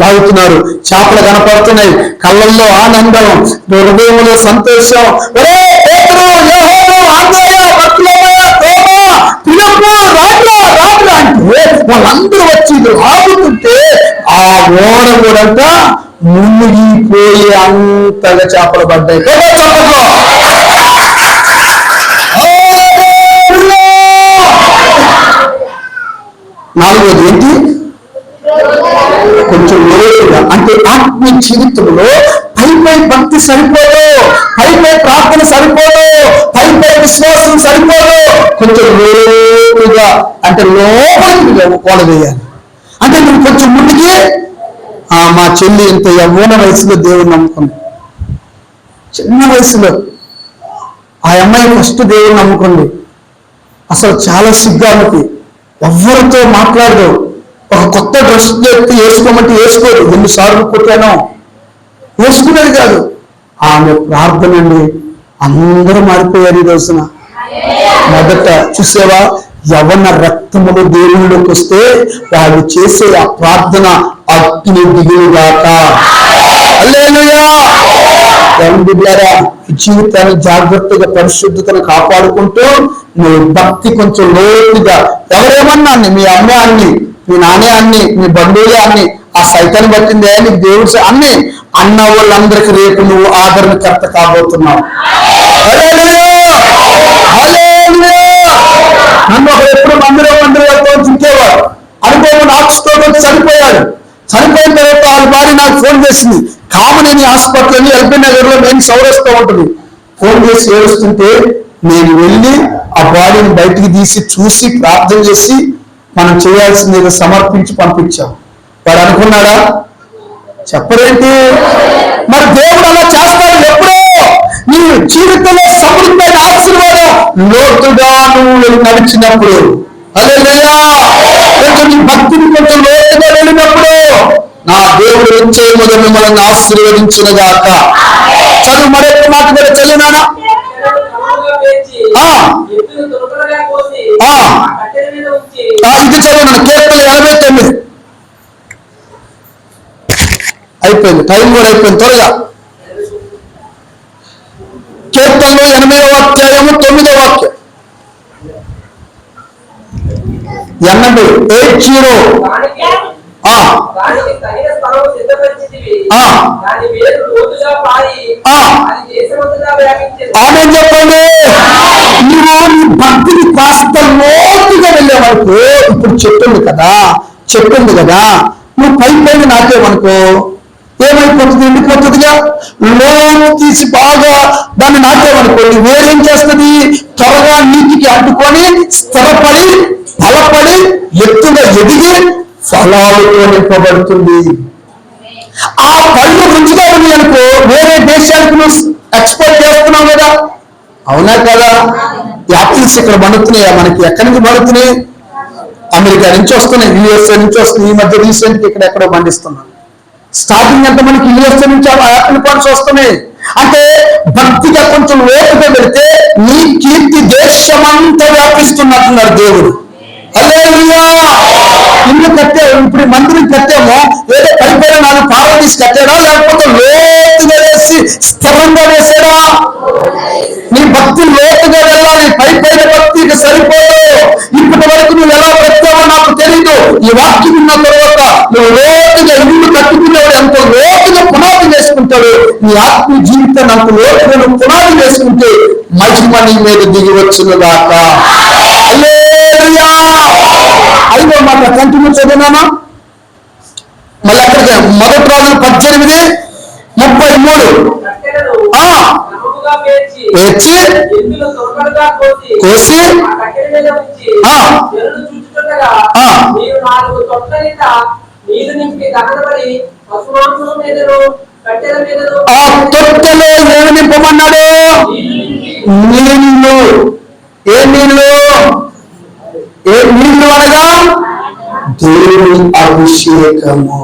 లాగుతున్నారు. చేపలు కనపడుతున్నాయి, కళ్ళల్లో ఆనందం, హృదయంలో సంతోషం. అంటే వాళ్ళందరూ వచ్చి లాగుతుంటే ఆ ఓడ కూడా మునిగిపోయి అంతగా చేపలు పడ్డాయి. నాలుగోది ఏంటి? కొంచెం లోతుగా, అంటే ఆత్మీయ జీవితంలో పై భక్తి సరిపోదు, పై ప్రార్థన సరిపోదు, పై విశ్వాసం సరిపోదు. కొంచెం లోతుగా అంటే లోపలికి కోడ వేయాలి. అంటే నువ్వు కొంచెం ముందుకి మా చెల్లి ఇంత యవ్వన వయసులో దేవుని నమ్ముకుంది. చిన్న వయసులో ఆ అమ్మాయి ఫస్ట్ దేవుని నమ్ముకుంది. అసలు చాలా సిగ్గానికి, ఎవరితో మాట్లాడదు. ఒక కొత్త డ్రెస్ వేసుకోమంటే వేసుకోదు. 2 సార్లు కొట్టాను, వేసుకునేది కాదు. ఆమె ప్రార్థన అండి అందరూ మారిపోయారు ఈ రోజున. మొదట చూసేవా, యవన రక్తములు దేవుళ్ళకి వస్తే వాళ్ళు చేసే ఆ ప్రార్థన అగ్ని దిగులుగాక. హల్లెలూయా. బిడ్డలారా, జీవితాన్ని జాగ్రత్తగా పరిశుద్ధతను కాపాడుకుంటూ నువ్వు భక్తి కొంచెం లోతుగా, ఎవరేమన్నా మీ అమ్మే అన్ని, మీ నానే అన్ని, మీ బంధువులే అన్ని, ఆ సైతాన్ని పట్టిందే నీకు దేవుడు అన్ని అన్న వాళ్ళందరికీ రేపు నువ్వు ఆదరణకర్త కాబోతున్నావు. నన్ను ఒక ఎప్పుడు మందిరంతో చుట్టేవాడు, అనుకోకుండా ఆక్సిజన్ చనిపోయాడు. చనిపోయిన తర్వాత వాళ్ళ భార్య నాకు ఫోన్ చేసింది. కామనేని హాస్పిటల్ ఎల్బీ నగర్ లో మెయిన్ సౌరస్తూ ఉంటుంది. ఫోన్ చేసి ఏడుస్తుంటే నేను వెళ్ళి ఆ బాడీని బయటికి తీసి చూసి ప్రార్థన చేసి మనం చేయాల్సింది సమర్పించి పంపించాం. వాడు అనుకున్నాడా? చెప్పరేంటి? మరి దేవుడు అలా చేస్తాడు. ఎప్పుడో నీ జీవితంలో సమృద్ధమైన ఆశీర్వాదం లోతుగా నువ్వు నడిచినప్పుడు, హల్లెలూయా, కొంచెం నీ భక్తిని కొంచెం లోతుగా వెళ్ళినప్పుడు నా దేవుడు వచ్చే మొదలు మిమ్మల్ని ఆశీర్వదించిన గాక. చదువు మరొక మాట కూడా చదివినానా? ఇది చదువు కీర్తన 89 అయిపోయింది, టైం కూడా అయిపోయింది. త్వరగా కీర్తనలు 80వ అధ్యాయము 9వ వాక్యం. 80 ఆమె చెప్పండి. నువ్వు నీ భక్తిని కాస్త లోతుగా వెళ్ళావు. నాటేమనుకో, ఇప్పుడు చెట్టు ఉంది కదా, నువ్వు పైన నాటేమనుకో ఏమైపోతుంది? ఎండిపోతుందిగా. లోతు తీసి బాగా దాన్ని నాటేమనుకోండి, వేరేం చేస్తుంది? త్వరగా నీటికి అంటుకొని స్థిరపడి బలపడి ఎత్తుగా ఎదిగి ఫలాలతో నింపబడుతుంది. ఆ పళ్ళు రుచిగా ఉంది అనుకో, వేరే దేశాలకు నువ్వు ఎక్స్పోర్ట్ చేస్తున్నావు కదా, అవునా కదా? యాపిల్స్ ఇక్కడ పండుతున్నాయా? మనకి ఎక్కడి నుంచి పండుతున్నాయి? అమెరికా నుంచి వస్తున్నాయి, యుఎస్ఏ నుంచి వస్తున్నాయి. ఈ మధ్య రీసెంట్ ఇక్కడ ఎక్కడో పండిస్తున్నాం. స్టార్టింగ్ అంతా మనకి యుఎస్ఏ నుంచి యాపిల్ పండ్స్ వస్తున్నాయి. అంటే భక్తిగా కొంచెం లోతుగా వెళితే నీ కీర్తి దేశమంతా వ్యాపిస్తున్నట్టున్నారు దేవుడు. హల్లెలూయా. ఇల్లు కట్టాము, ఇప్పుడు మందిరం కట్టాము, ఏదో పైపైన 4 పారలు తీసి కట్టాడా, లేకపోతే లోతుగా వేసి స్థిరంగా వేసాడా? నీ భక్తి లోతుగా వెళ్ళాలి, పైపైన భక్తికి సరిపోదు. ఇప్పటి వరకు నువ్వు ఎలా బ్రతావో నాకు తెలియదు. ఈ వాక్యం ఉన్న తర్వాత నువ్వు లోతుగా ఇల్లు కట్టుకునేవాడు ఎంతో లోతుగా పునాది వేసుకుంటాడు. నీ ఆత్మీయ జీవితాన్ని అంత లోతుగా నువ్వు పునాది వేసుకుంటే మహిమ నీ మీద దిగి వచ్చిన దాకా. హల్లెలూయా. 5వ మాట కంటిన్యూ చదివినామా? మళ్ళీ అక్కడికి 1 రాజులు 18:33. పేర్చి కోసి ఆ తొట్టెలో ఏమి నింపమన్నాడు? నీళ్లు. ఏ నీళ్లు? అనగా దేవుని అభిషేకము.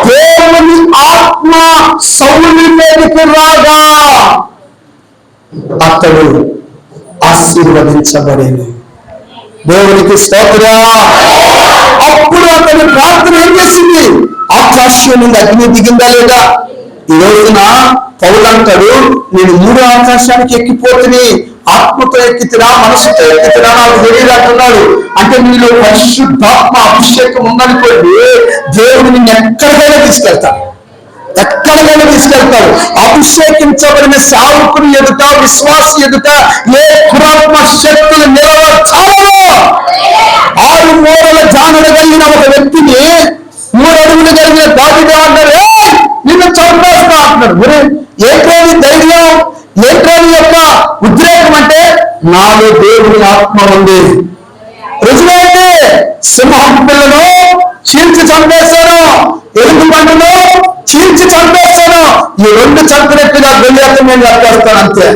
దేవుని ఆత్మ సౌలు మీదకి రాగా అతడు ఆశీర్వదించబడేను. దేవునికి స్తోత్రం. అప్పుడు అతని ప్రార్థన ఏం చేసింది? ఆకాశం నుండి అగ్ని దిగిందా లేదా? ఈ రోజున పౌలు అంటాడు, నేను 3వ ఆకాశానికి ఎక్కిపోతుని, ఆత్మతో ఎక్కితినా మనసుతో ఎక్కితినా నాకు తెలియదు అంటున్నాడు. అంటే నీలో పరిశుద్ధాత్మ అభిషేకం ఉందనుకోండి, దేవుడు నిన్ను ఎక్కడికైనా తీసుకెళ్తాడు. అభిషేకించబడిన సేవకుని ఎదుట, విశ్వాసి ఎదుట ఏ పురాత్మ శక్తులు నిలవచ్చాలో. 6 మూరల జానులు కలిగిన ఒక వ్యక్తిని 3 అడుగులు కలిగిన దావిదే అంటారు, నిన్ను చంపేస్తా అంటున్నాడు. ఏంటో ధైర్యం, ఏంటో యొక్క ఉద్రేకం అంటే నాలో దేవుని ఆత్మ ఉంది. రుజువైతే సింహం పిల్లను చీల్చి చంపేశాను, ఎలుగు పండును చీల్చి చంపేశాను. ఈ 2 చంపినట్టుగా గొల్లియాత నేను చంపేస్తాను అంతే.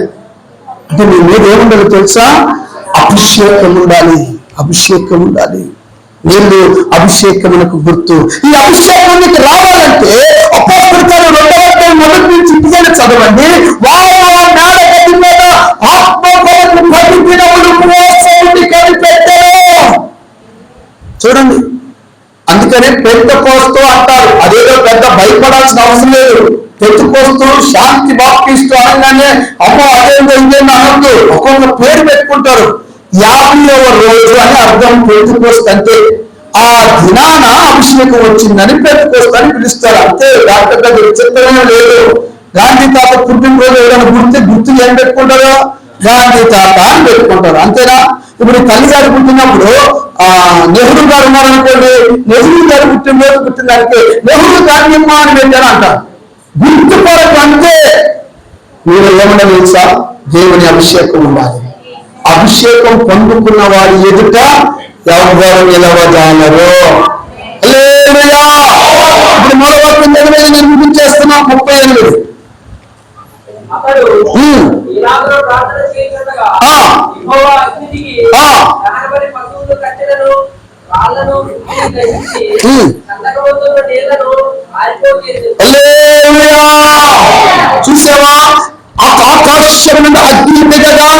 అంటే నీ మీద ఏముండాలి తెలుసా? అభిషేకం ఉండాలి, అభిషేకం ఉండాలి. నీళ్ళు అభిషేకమునకు గుర్తు. ఈ అభిషేకం నీకు రావాలంటే అపోస్తలులు 2వ అధ్యాయం మొదటి నుంచి ఇదిగైనా చదవండి. వారు మేడ గది మీద ఆత్మ కొరకు 10 దినములు ఉపవాసాన్ని కనిపెట్టారు. చూడండి, అందుకనే పెంతెకోస్తు అంటారు. అదేదో పెద్ద భయపడాల్సిన అవసరం లేదు. పెంతెకోస్తు, శాంతి బాప్టిస్టు అనగానే అమ్మో అదేందో ఇదేందో అనొద్దు. ఒక్కొక్క పేరు పెట్టుకుంటారు. 50వ రోజు అని అర్థం పెంతెకోస్తు అంటే. ఆ దినాన అభిషేకం వచ్చిందని పెంతెకోస్తు అని పిలుస్తారు అంతే. డాక్టర్ దగ్గర విచిత్రమే లేదు. గాంధీ తాత పుట్టినరోజు ఎవరైనా గుర్తు ఏం పెట్టుకుంటారో గాంధీ తాత అని పెట్టుకుంటారు అంతేనా? ఇప్పుడు తల్లి గారు పుట్టినప్పుడు నెహ్రూ గారు ఉన్నారనుకోండి, నెహ్రూ గారు పుట్టినరోజు పుట్టిందంటే నెహ్రూ గాంధీమ్మ అని పెట్టారు అంటారు. గుర్తు కొరకు అంతే. మీరు ఏమన్నా తెలుసా? దేవుని అభిషేకం ఉండాలి. అభిషేకం పొందుకున్న వారి ఎదుట ఎవరు నిలవజాలరు. హల్లెలూయా. ఇప్పుడు 3వ వాక్యం చదివేది నేను ముగించేస్తున్నాం. 38. చూసావా? ఆకాశం నుండి అగ్ని దిగగా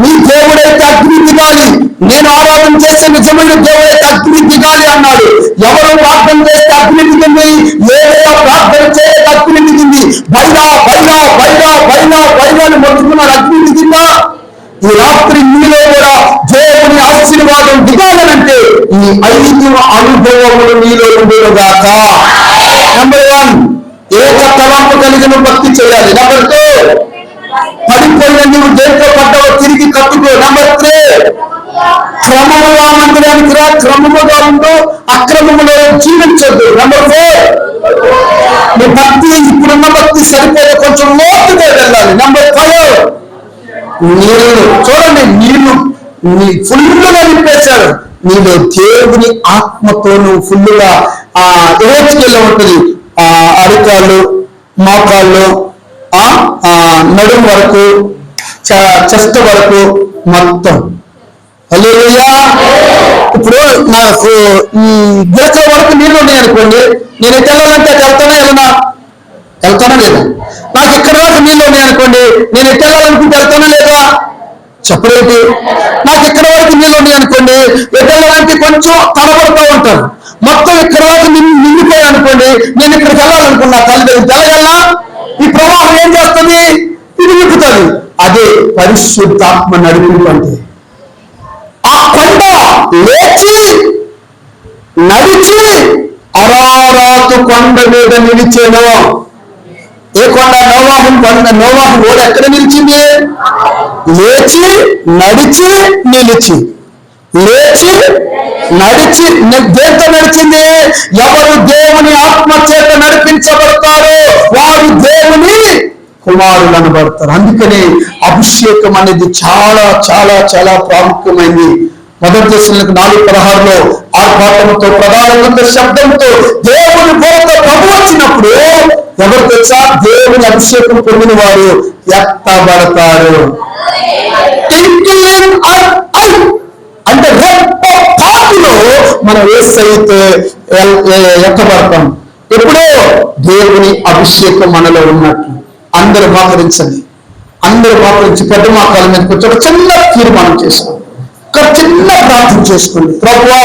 నీ దేవుడైతే అగ్ని దిగాలి. నేను ఆరాధన చేసే నిజమైన దేవుడైతే అగ్ని దిగాలి అన్నాడు. ఎవరు ప్రార్థన చేస్తే అగ్ని దిగింది, ఏదో ప్రార్థన చేయక అగ్ని దిగింది. బైరా బైరా బైరా బైరా బైరాని మొత్తుకున్నారు, అగ్ని దిగిందా? ఈ రాత్రి మీలో కూడా దేవుని ఆశీర్వాదం దిగాలనంటే ఈ 5 అనుభవములు మీలో ఉండేగాక. నెంబర్ 1, ఏక తలంపు కలిగిన భక్తి చేయాలి. నెంబర్ 2, పడిపోయిన నువ్వు దేంట్లో పడ్డావో తిరిగి కట్టుకో. నెంబర్ 3, క్రమముగా మందిరానికి రా, క్రమముగా ఉండు, అక్రమములో జీవించొద్దు. నెంబర్ 4, నీ భక్తి ఇప్పుడున్న భక్తి సరిపోతే కొంచెం లోతుగా వెళ్ళాలి. నెంబర్ 5, నీళ్ళు చూడండి, నీళ్లు నీ ఫుల్లుగా నింపేశాడు. నీలో దేవుని ఆత్మతో నువ్వు ఫుల్లుగా ఎహెచ్కేలో ఉంటుంది. అరికాళ్ళు, మోకాళ్ళు, నడుము వరకు, చెస్ట్ వరకు మొత్తం. హల్లెలూయా. ఇప్పుడు నాకు ఈ గిరకల వరకు నీళ్ళు ఉన్నాయి అనుకోండి, నేను ఎటు వెళ్ళాలంటే వెళ్తానా లేదా? నాకు ఇక్కడ వరకు నీళ్ళు ఉన్నాయి అనుకోండి, నేను ఎటు వెళ్ళాలనుకుంటే వెళ్తానా లేదా? చెప్పలేంటి. నాకు ఇక్కడ వరకు నీళ్ళు ఉన్నాయి అనుకోండి, ఎటు వెళ్ళాలంటే కొంచెం తడబడుతూ ఉంటాను. మొత్తం ఇక్కడ వరకు నిండిపోయాయి అనుకోండి, నేను ఇక్కడికి వెళ్ళాలనుకున్నా తల్లి తెలగల్లా ఈ ప్రవాహం ఏం చేస్తుంది? ఇది నింపుతుంది. అదే పరిశుద్ధాత్మ నడిపింపు అంటే. ఆ కొండ లేచి నడిచి అరారాతు కొండ మీద నిలిచేను. ఏ కొండ? నోవాహు కొండ. నోవాహు ఓడ ఎక్కడ నిలిచింది? లేచి నడిచి నిలిచి, లేచి నడిచి. దేంతో నడిచింది? ఎవరు దేవుని ఆత్మ చేత నడిపించబడతారో వారు దేవుని కుమారులు అనబడతారు. అందుకని అభిషేకం అనేది చాలా చాలా చాలా ప్రాముఖ్యమైంది. 1 దశలకు 4:16 ఆర్భాటంతో ప్రధానంతో శబ్దంతో దేవుని బోధ ప్రభు వచ్చినప్పుడు ఎవరు తెలుసా? దేవుని అభిషేకం పొందిన వారు ఎత్తబడతారు. అంటే గొప్ప పాటులో మనం వేసైతే ఎత్తబడతాం. ఎప్పుడో దేవుని అభిషేకం మనలో ఉన్నట్లు. అందరూ మోకరించండి. అందరూ మోకరించి పెద్ద మోకాల మీదకి వచ్చి ఒక చిన్న తీర్మానం చేశాం. ఒక చిన్న ప్రార్థన చేసుకోండి. ప్రభువా,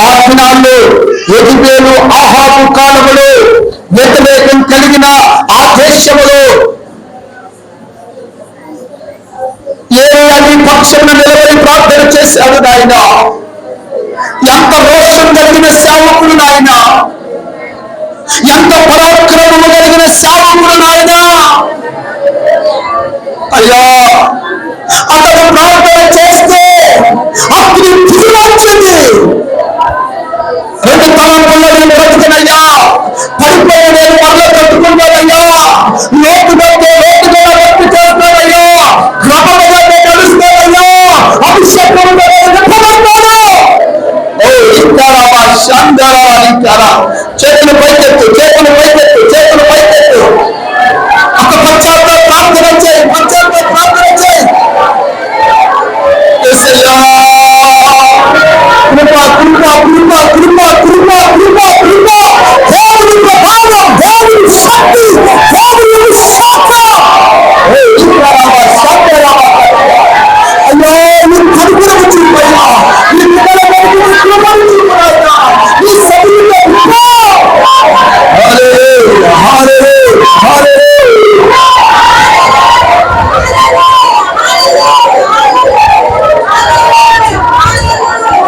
ఆ దినాల్లో యెజబెలు ఆహాబు కాలములో వ్యతిరేకం కలిగిన ఆ దేశములో ఏలియా నీ పక్షమున నిలబడి ప్రార్థన చేశాడు నాయన. ఎంత రోషం కలిగిన సేవకులు నాయన, ఎంత